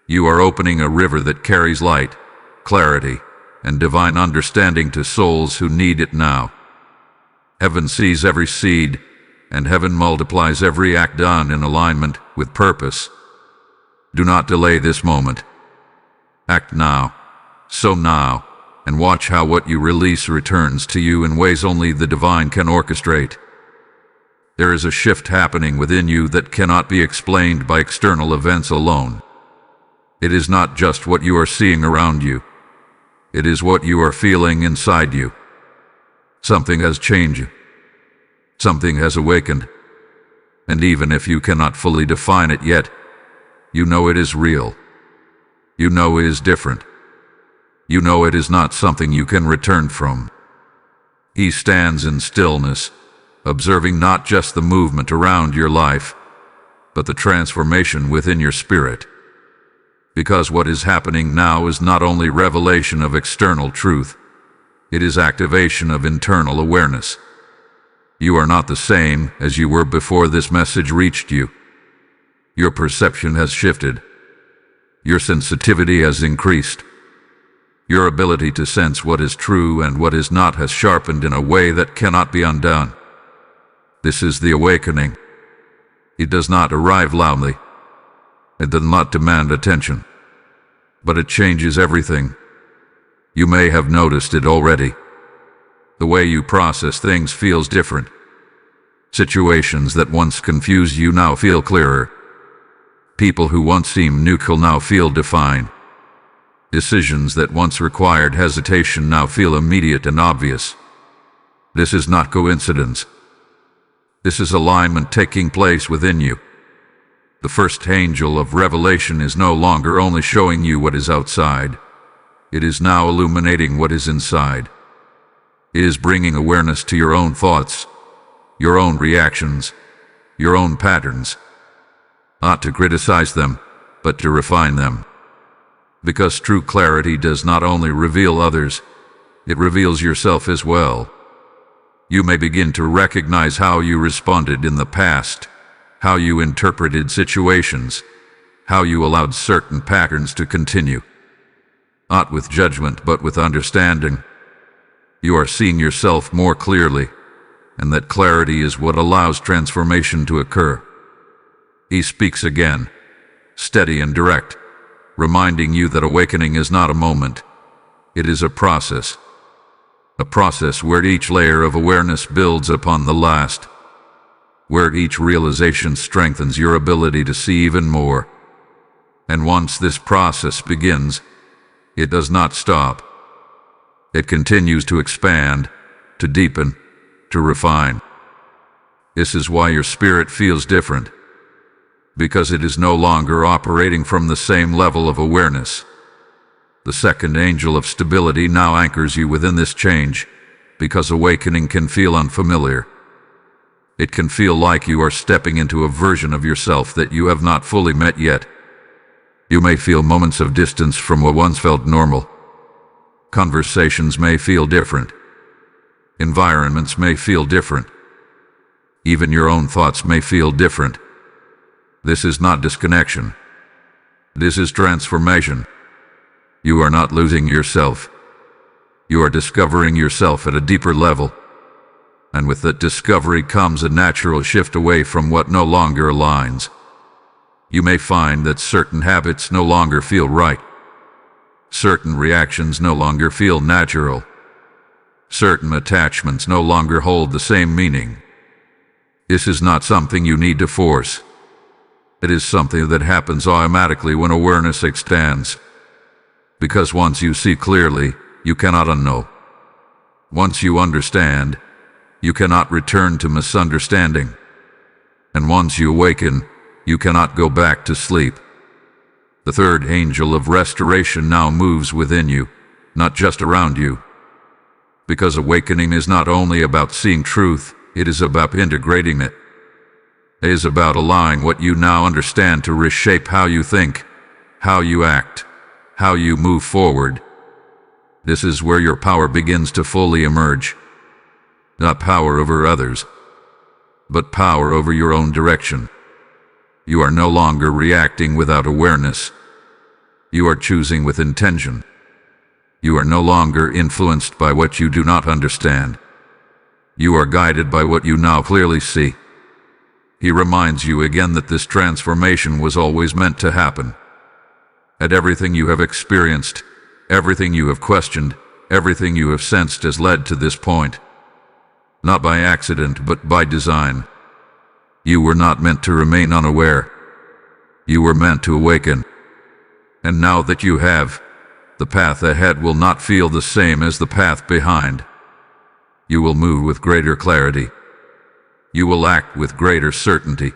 you are opening a river that carries light, clarity, and divine understanding to souls who need it now. Heaven sees every seed, and heaven multiplies every act done in alignment with purpose. Do not delay this moment. Act now, sow now, and watch how what you release returns to you in ways only the divine can orchestrate. There is a shift happening within you that cannot be explained by external events alone. It is not just what you are seeing around you. It is what you are feeling inside you. Something has changed. Something has awakened. And even if you cannot fully define it yet, you know it is real. You know it is different. You know it is not something you can return from. He stands in stillness, observing not just the movement around your life, but the transformation within your spirit. Because what is happening now is not only revelation of external truth, it is activation of internal awareness. You are not the same as you were before this message reached you. Your perception has shifted. Your sensitivity has increased. Your ability to sense what is true and what is not has sharpened in a way that cannot be undone. This is the awakening. It does not arrive loudly. It does not demand attention. But it changes everything. You may have noticed it already. The way you process things feels different. Situations that once confused you now feel clearer. People who once seemed neutral now feel defined. Decisions that once required hesitation now feel immediate and obvious. This is not coincidence. This is alignment taking place within you. The first angel of revelation is no longer only showing you what is outside. It is now illuminating what is inside. It is bringing awareness to your own thoughts, your own reactions, your own patterns. Not to criticize them, but to refine them. Because true clarity does not only reveal others, it reveals yourself as well. You may begin to recognize how you responded in the past, how you interpreted situations, how you allowed certain patterns to continue. Not with judgment, but with understanding. You are seeing yourself more clearly, and that clarity is what allows transformation to occur. He speaks again, steady and direct, reminding you that awakening is not a moment. It is a process. A process where each layer of awareness builds upon the last, where each realization strengthens your ability to see even more. And once this process begins, it does not stop. It continues to expand, to deepen, to refine. This is why your spirit feels different, because it is no longer operating from the same level of awareness. The second angel of stability now anchors you within this change, because awakening can feel unfamiliar. It can feel like you are stepping into a version of yourself that you have not fully met yet. You may feel moments of distance from what once felt normal. Conversations may feel different. Environments may feel different. Even your own thoughts may feel different. This is not disconnection. This is transformation. You are not losing yourself. You are discovering yourself at a deeper level. And with that discovery comes a natural shift away from what no longer aligns. You may find that certain habits no longer feel right. Certain reactions no longer feel natural. Certain attachments no longer hold the same meaning. This is not something you need to force. It is something that happens automatically when awareness expands. Because once you see clearly, you cannot unknow. Once you understand, you cannot return to misunderstanding. And once you awaken, you cannot go back to sleep. The third angel of restoration now moves within you, not just around you. Because awakening is not only about seeing truth, it is about integrating it. It is about allowing what you now understand to reshape how you think, how you act, how you move forward. This is where your power begins to fully emerge. Not power over others, but power over your own direction. You are no longer reacting without awareness. You are choosing with intention. You are no longer influenced by what you do not understand. You are guided by what you now clearly see. He reminds you again that this transformation was always meant to happen. At everything you have experienced, everything you have questioned, everything you have sensed has led to this point. Not by accident, but by design. You were not meant to remain unaware. You were meant to awaken. And now that you have, the path ahead will not feel the same as the path behind. You will move with greater clarity. You will act with greater certainty.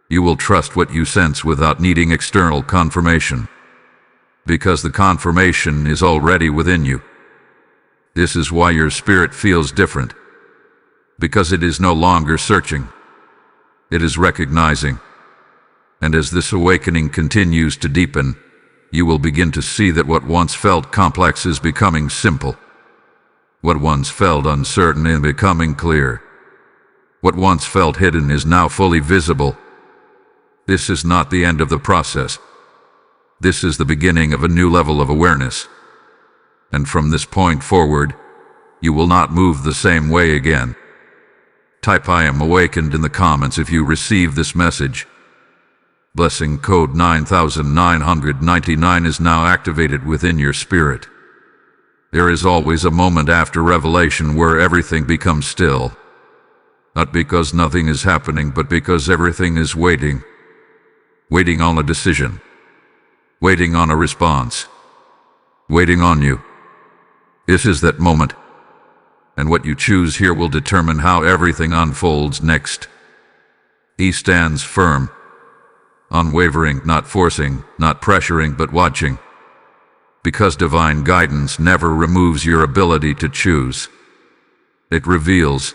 You will trust what you sense without needing external confirmation. Because the confirmation is already within you. This is why your spirit feels different. Because it is no longer searching. It is recognizing. And as this awakening continues to deepen, you will begin to see that what once felt complex is becoming simple. What once felt uncertain is becoming clear. What once felt hidden is now fully visible. This is not the end of the process. This is the beginning of a new level of awareness. And from this point forward, you will not move the same way again. Type "I am awakened" in the comments if you receive this message. Blessing code 9999 is now activated within your spirit. There is always a moment after revelation where everything becomes still. Not because nothing is happening, but because everything is waiting. Waiting on a decision. Waiting on a response. Waiting on you. This is that moment. And what you choose here will determine how everything unfolds next. He stands firm. Unwavering, not forcing, not pressuring, but watching. Because divine guidance never removes your ability to choose. It reveals,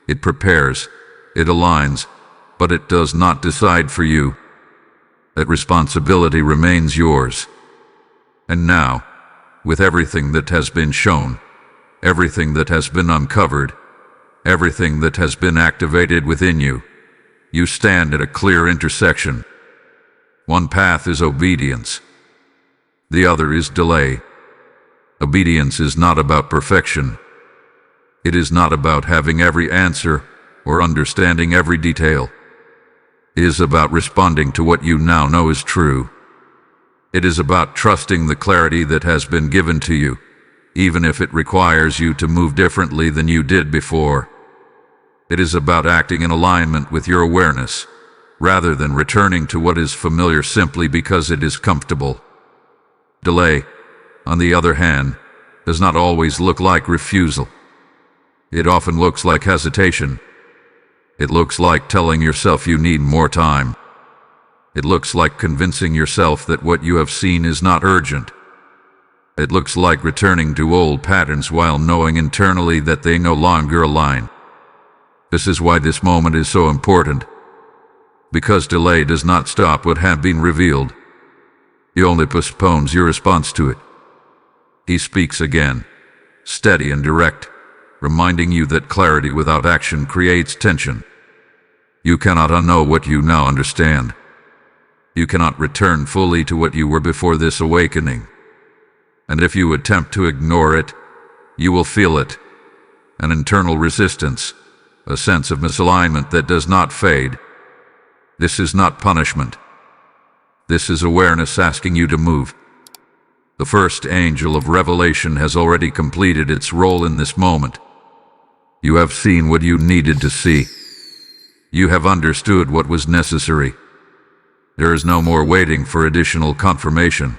it prepares, it aligns, but it does not decide for you. That responsibility remains yours. And now, with everything that has been shown, everything that has been uncovered, everything that has been activated within you, you stand at a clear intersection. One path is obedience. The other is delay. Obedience is not about perfection. It is not about having every answer or understanding every detail. It is about responding to what you now know is true. It is about trusting the clarity that has been given to you, even if it requires you to move differently than you did before. It is about acting in alignment with your awareness, rather than returning to what is familiar simply because it is comfortable. Delay, on the other hand, does not always look like refusal. It often looks like hesitation. It looks like telling yourself you need more time. It looks like convincing yourself that what you have seen is not urgent. It looks like returning to old patterns while knowing internally that they no longer align. This is why this moment is so important. Because delay does not stop what had been revealed. It only postpones your response to it. He speaks again, steady and direct, reminding you that clarity without action creates tension. You cannot unknow what you now understand. You cannot return fully to what you were before this awakening. And if you attempt to ignore it, you will feel it. An internal resistance, a sense of misalignment that does not fade. This is not punishment. This is awareness asking you to move. The first angel of revelation has already completed its role in this moment. You have seen what you needed to see. You have understood what was necessary. There is no more waiting for additional confirmation.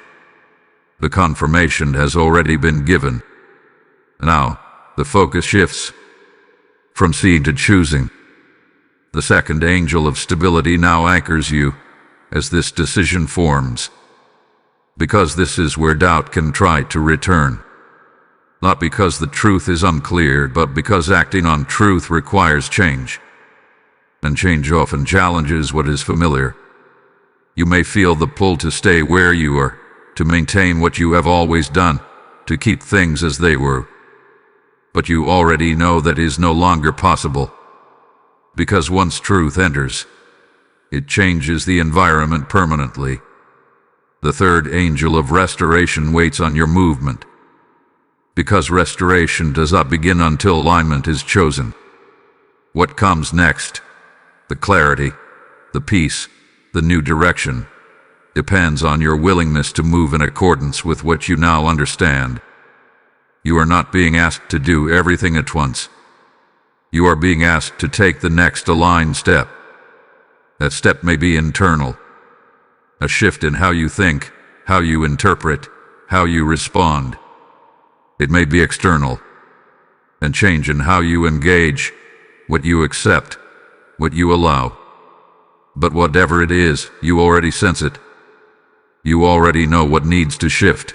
The confirmation has already been given. Now, the focus shifts from seeing to choosing. The second angel of stability now anchors you as this decision forms, because this is where doubt can try to return. Not because the truth is unclear, but because acting on truth requires change. And change often challenges what is familiar. You may feel the pull to stay where you are, to maintain what you have always done, to keep things as they were. But you already know that is no longer possible. Because once truth enters, it changes the environment permanently. The third angel of restoration waits on your movement. Because restoration does not begin until alignment is chosen. What comes next, the clarity, the peace, the new direction, depends on your willingness to move in accordance with what you now understand. You are not being asked to do everything at once. You are being asked to take the next aligned step. That step may be internal, a shift in how you think, how you interpret, how you respond. It may be external, and change in how you engage, what you accept, what you allow. But whatever it is, you already sense it. You already know what needs to shift.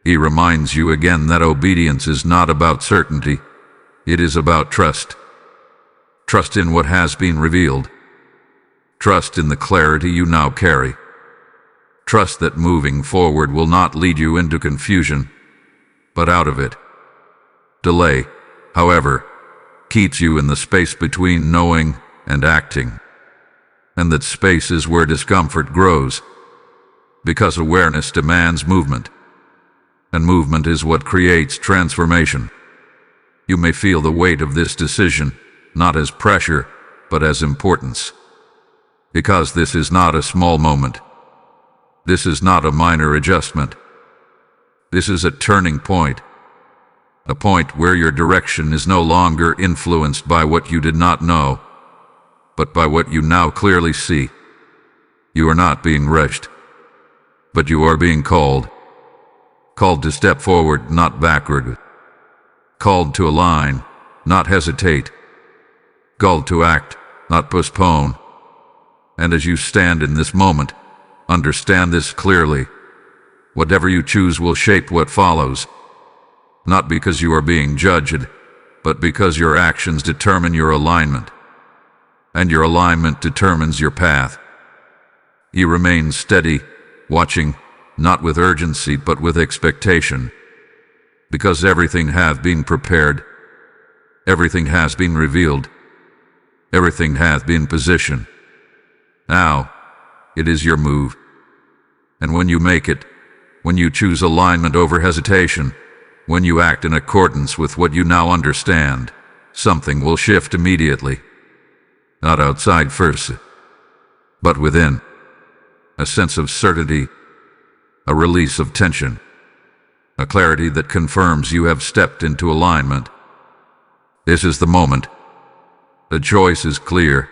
He reminds you again that obedience is not about certainty. It is about trust. Trust in what has been revealed. Trust in the clarity you now carry. Trust that moving forward will not lead you into confusion, but out of it. Delay, however, keeps you in the space between knowing and acting. And that space is where discomfort grows, because awareness demands movement. And movement is what creates transformation. You may feel the weight of this decision, not as pressure, but as importance. Because this is not a small moment. This is not a minor adjustment. This is a turning point. A point where your direction is no longer influenced by what you did not know, but by what you now clearly see. You are not being rushed, but you are being called. Called to step forward, not backward. Called to align, not hesitate. Called to act, not postpone. And as you stand in this moment, understand this clearly. Whatever you choose will shape what follows. Not because you are being judged, but because your actions determine your alignment. And your alignment determines your path. You remain steady, watching, not with urgency but with expectation. Because everything has been prepared. Everything has been revealed. Everything has been positioned. Now, it is your move. And when you make it, when you choose alignment over hesitation, when you act in accordance with what you now understand, something will shift immediately. Not outside first, but within. A sense of certainty, a release of tension, a clarity that confirms you have stepped into alignment. This is the moment. The choice is clear,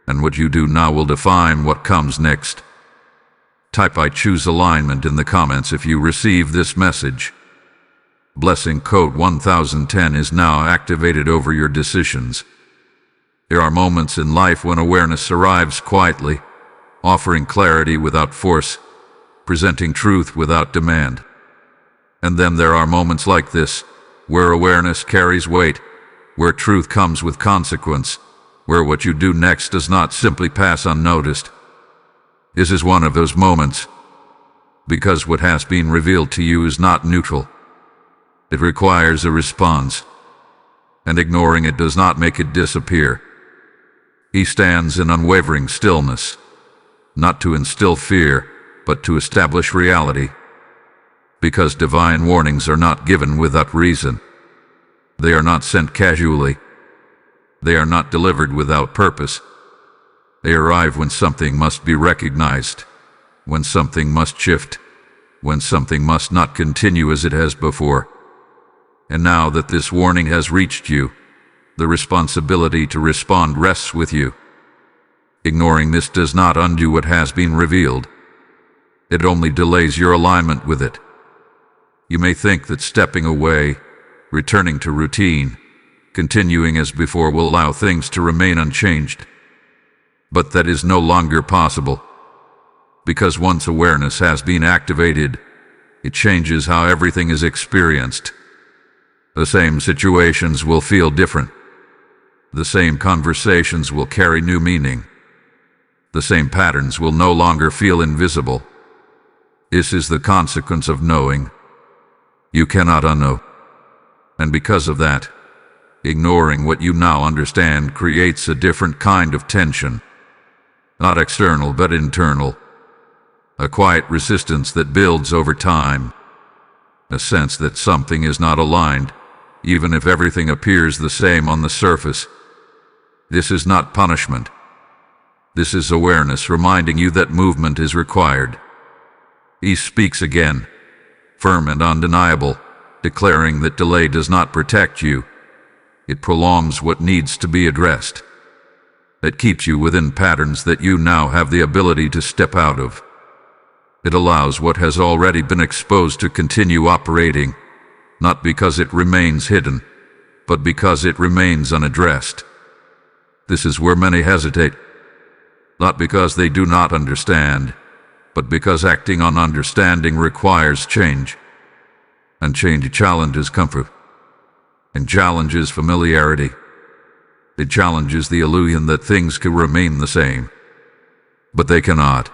and what you do now will define what comes next. Type "I choose alignment" in the comments if you receive this message. Blessing code 1010 is now activated over your decisions. There are moments in life when awareness arrives quietly, offering clarity without force, presenting truth without demand. And then there are moments like this, where awareness carries weight, where truth comes with consequence, where what you do next does not simply pass unnoticed. This is one of those moments, because what has been revealed to you is not neutral. It requires a response, and ignoring it does not make it disappear. He stands in unwavering stillness, not to instill fear, but to establish reality. Because divine warnings are not given without reason. They are not sent casually. They are not delivered without purpose. They arrive when something must be recognized, when something must shift, when something must not continue as it has before. And now that this warning has reached you, the responsibility to respond rests with you. Ignoring this does not undo what has been revealed. It only delays your alignment with it. You may think that stepping away, returning to routine, continuing as before will allow things to remain unchanged. But that is no longer possible. Because once awareness has been activated, it changes how everything is experienced. The same situations will feel different. The same conversations will carry new meaning. The same patterns will no longer feel invisible. This is the consequence of knowing. You cannot unknow. And because of that, ignoring what you now understand creates a different kind of tension. Not external but internal. A quiet resistance that builds over time. A sense that something is not aligned, even if everything appears the same on the surface. This is not punishment. This is awareness reminding you that movement is required. He speaks again, firm and undeniable, declaring that delay does not protect you. It prolongs what needs to be addressed. It keeps you within patterns that you now have the ability to step out of. It allows what has already been exposed to continue operating, not because it remains hidden, but because it remains unaddressed. This is where many hesitate, not because they do not understand, but because acting on understanding requires change. And change challenges comfort, and challenges familiarity. It challenges the illusion that things can remain the same. But they cannot.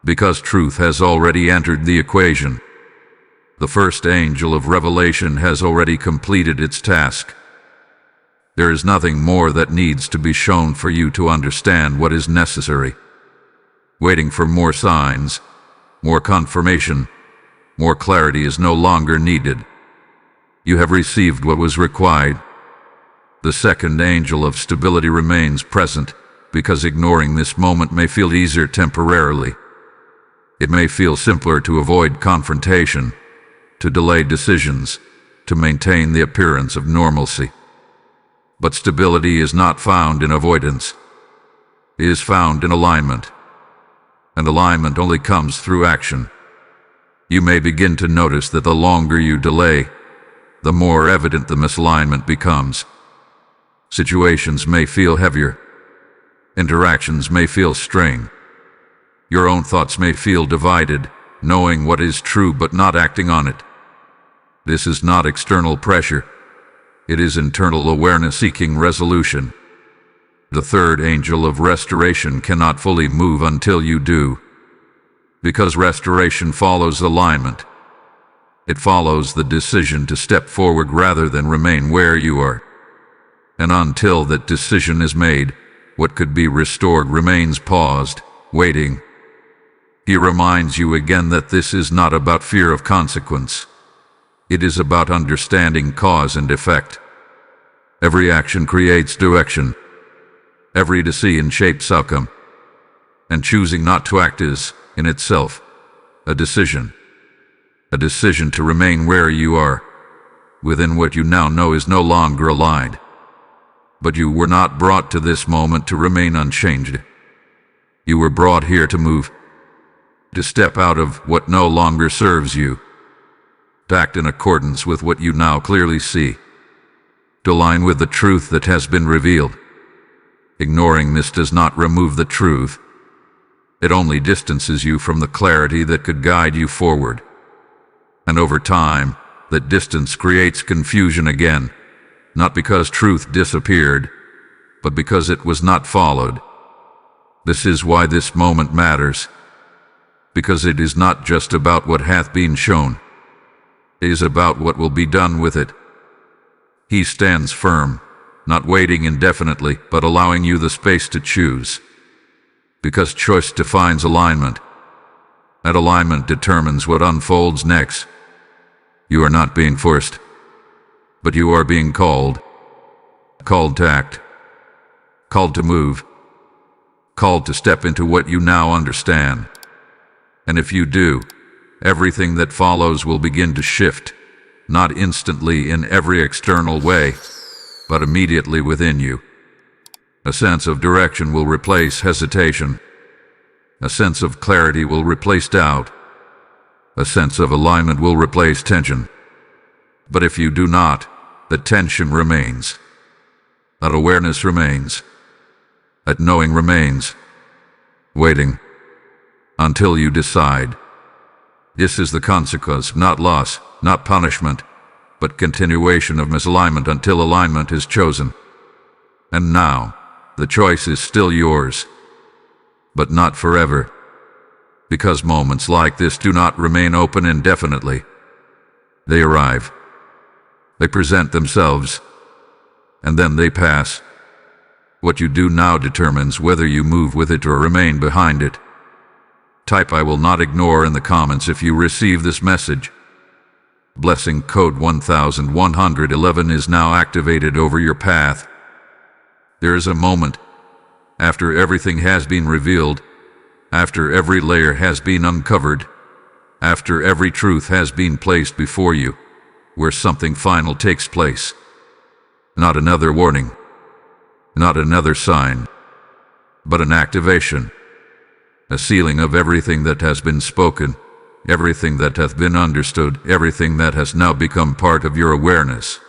Because truth has already entered the equation. The first angel of revelation has already completed its task. There is nothing more that needs to be shown for you to understand what is necessary. Waiting for more signs, more confirmation, more clarity is no longer needed. You have received what was required. The second angel of stability remains present because ignoring this moment may feel easier temporarily. It may feel simpler to avoid confrontation, to delay decisions, to maintain the appearance of normalcy. But stability is not found in avoidance. It is found in alignment. And alignment only comes through action. You may begin to notice that the longer you delay, the more evident the misalignment becomes. Situations may feel heavier. Interactions may feel strained. Your own thoughts may feel divided, knowing what is true but not acting on it. This is not external pressure. It is internal awareness seeking resolution. The third angel of restoration cannot fully move until you do. Because restoration follows alignment. It follows the decision to step forward rather than remain where you are. And until that decision is made, what could be restored remains paused, waiting. He reminds you again that this is not about fear of consequence. It is about understanding cause and effect. Every action creates direction. Every decision shapes outcome. And choosing not to act is, in itself, a decision. A decision to remain where you are, within what you now know is no longer aligned. But you were not brought to this moment to remain unchanged. You were brought here to move, to step out of what no longer serves you, to act in accordance with what you now clearly see, to align with the truth that has been revealed. Ignoring this does not remove the truth. It only distances you from the clarity that could guide you forward. And over time, that distance creates confusion again, not because truth disappeared, but because it was not followed. This is why this moment matters, because it is not just about what hath been shown. It is about what will be done with it. He stands firm, not waiting indefinitely, but allowing you the space to choose. Because choice defines alignment. That alignment determines what unfolds next. You are not being forced, but you are being called. Called to act. Called to move. Called to step into what you now understand. And if you do, everything that follows will begin to shift, not instantly in every external way, but immediately within you. A sense of direction will replace hesitation. A sense of clarity will replace doubt. A sense of alignment will replace tension. But if you do not, the tension remains. That awareness remains. That knowing remains. Waiting. Until you decide. This is the consequence, not loss, not punishment, but continuation of misalignment until alignment is chosen. And now, the choice is still yours. But not forever. Because moments like this do not remain open indefinitely. They arrive. They present themselves. And then they pass. What you do now determines whether you move with it or remain behind it. Type "I will not ignore" in the comments if you receive this message. Blessing code 1111 is now activated over your path. There is a moment, after everything has been revealed, after every layer has been uncovered, after every truth has been placed before you, where something final takes place. Not another warning, not another sign, but an activation. A sealing of everything that has been spoken, everything that hath been understood, everything that has now become part of your awareness.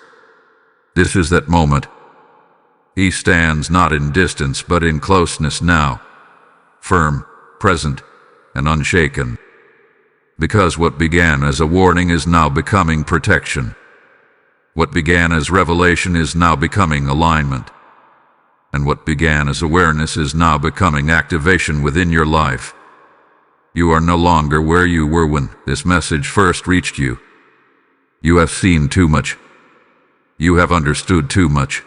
This is that moment. He stands not in distance but in closeness now, firm, present, and unshaken. Because what began as a warning is now becoming protection. What began as revelation is now becoming alignment. And what began as awareness is now becoming activation within your life. You are no longer where you were when this message first reached you. You have seen too much. You have understood too much.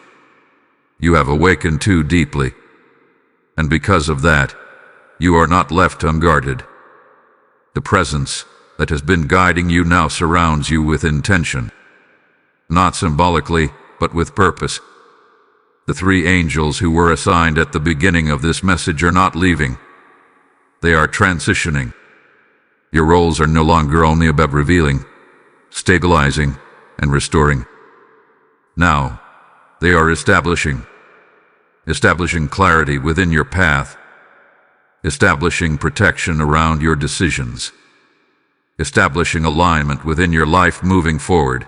You have awakened too deeply. And because of that, you are not left unguarded. The presence that has been guiding you now surrounds you with intention. Not symbolically, but with purpose. The three angels who were assigned at the beginning of this message are not leaving. They are transitioning. Your roles are no longer only about revealing, stabilizing, and restoring. Now, they are establishing clarity within your path, establishing protection around your decisions, establishing alignment within your life moving forward.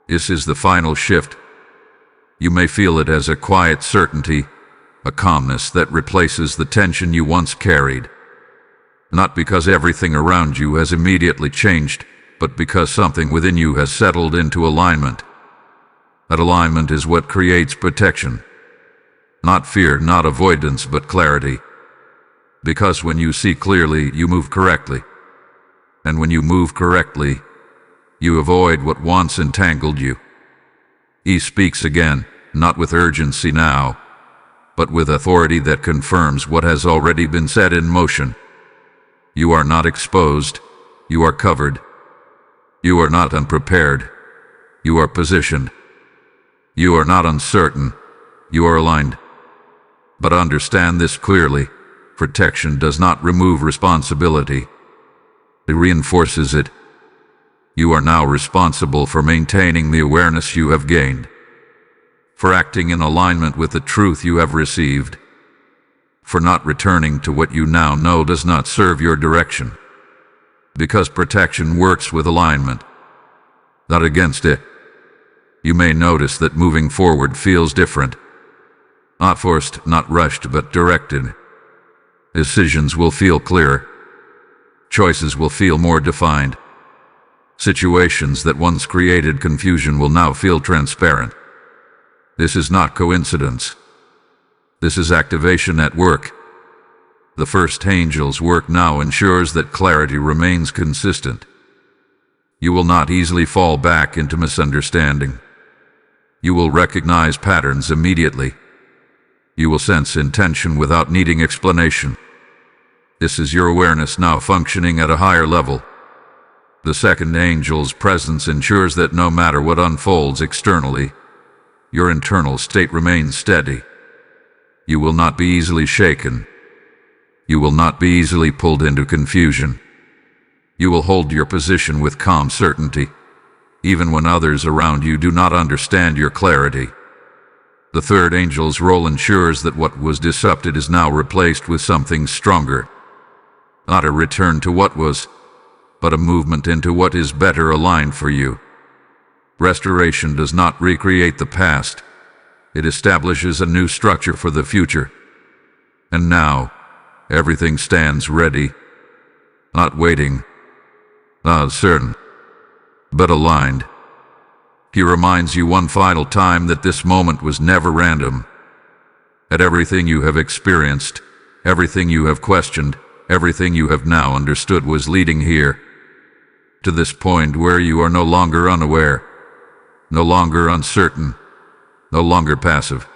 This is the final shift. You may feel it as a quiet certainty, a calmness that replaces the tension you once carried. Not because everything around you has immediately changed, but because something within you has settled into alignment. That alignment is what creates protection. Not fear, not avoidance, but clarity. Because when you see clearly, you move correctly. And when you move correctly, you avoid what once entangled you. He speaks again, not with urgency now, but with authority that confirms what has already been set in motion. You are not exposed, you are covered. You are not unprepared, you are positioned. You are not uncertain, you are aligned. But understand this clearly, protection does not remove responsibility. It reinforces it. You are now responsible for maintaining the awareness you have gained, for acting in alignment with the truth you have received, for not returning to what you now know does not serve your direction. Because protection works with alignment, not against it. You may notice that moving forward feels different. Not forced, not rushed, but directed. Decisions will feel clearer. Choices will feel more defined. Situations that once created confusion will now feel transparent. This is not coincidence. This is activation at work. The first angel's work now ensures that clarity remains consistent. You will not easily fall back into misunderstanding. You will recognize patterns immediately. You will sense intention without needing explanation. This is your awareness now functioning at a higher level. The second angel's presence ensures that no matter what unfolds externally, your internal state remains steady. You will not be easily shaken. You will not be easily pulled into confusion. You will hold your position with calm certainty, even when others around you do not understand your clarity. The third angel's role ensures that what was disrupted is now replaced with something stronger. Not a return to what was, but a movement into what is better aligned for you. Restoration does not recreate the past. It establishes a new structure for the future. And now, everything stands ready, not waiting, not certain, but aligned. He reminds you one final time that this moment was never random. That everything you have experienced, everything you have questioned, everything you have now understood was leading here, to this point where you are no longer unaware, no longer uncertain, no longer passive.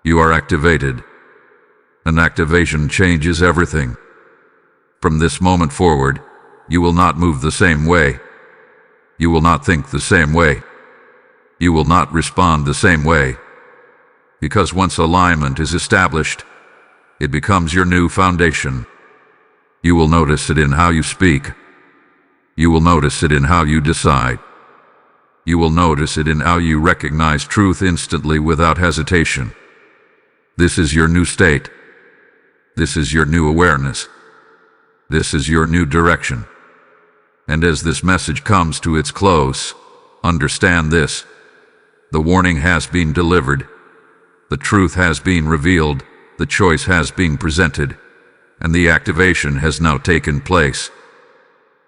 You are activated. And activation changes everything. From this moment forward, you will not move the same way. You will not think the same way. You will not respond the same way. Because once alignment is established, it becomes your new foundation. You will notice it in how you speak. You will notice it in how you decide. You will notice it in how you recognize truth instantly without hesitation. This is your new state. This is your new awareness. This is your new direction. And as this message comes to its close, understand this. The warning has been delivered. The truth has been revealed. The choice has been presented. And the activation has now taken place.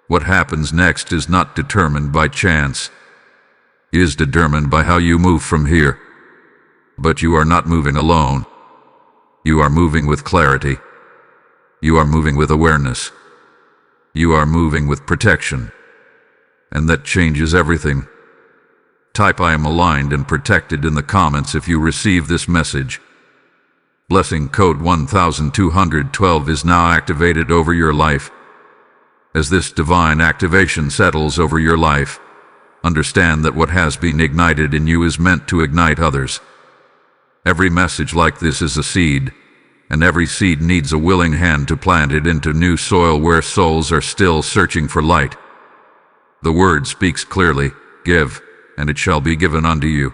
What happens next is not determined by chance. It is determined by how you move from here. But you are not moving alone. You are moving with clarity. You are moving with awareness. You are moving with protection. And that changes everything. Type "I am aligned and protected" in the comments if you receive this message. Blessing code 1212 is now activated over your life. As this divine activation settles over your life, understand that what has been ignited in you is meant to ignite others. Every message like this is a seed, and every seed needs a willing hand to plant it into new soil where souls are still searching for light. The word speaks clearly, "Give, and it shall be given unto you."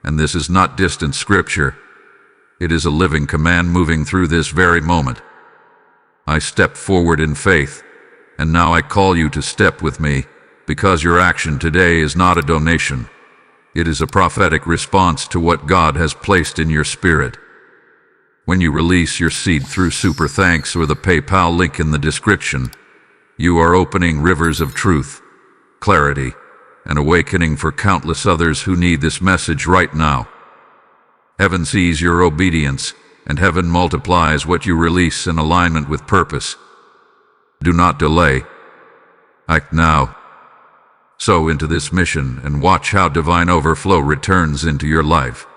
And this is not distant scripture. It is a living command moving through this very moment. I step forward in faith, and now I call you to step with me, because your action today is not a donation. It is a prophetic response to what God has placed in your spirit. When you release your seed through Super Thanks or the PayPal link in the description, you are opening rivers of truth, clarity, and awakening for countless others who need this message right now. Heaven sees your obedience, and heaven multiplies what you release in alignment with purpose. Do not delay. Act now. Sow into this mission and watch how divine overflow returns into your life.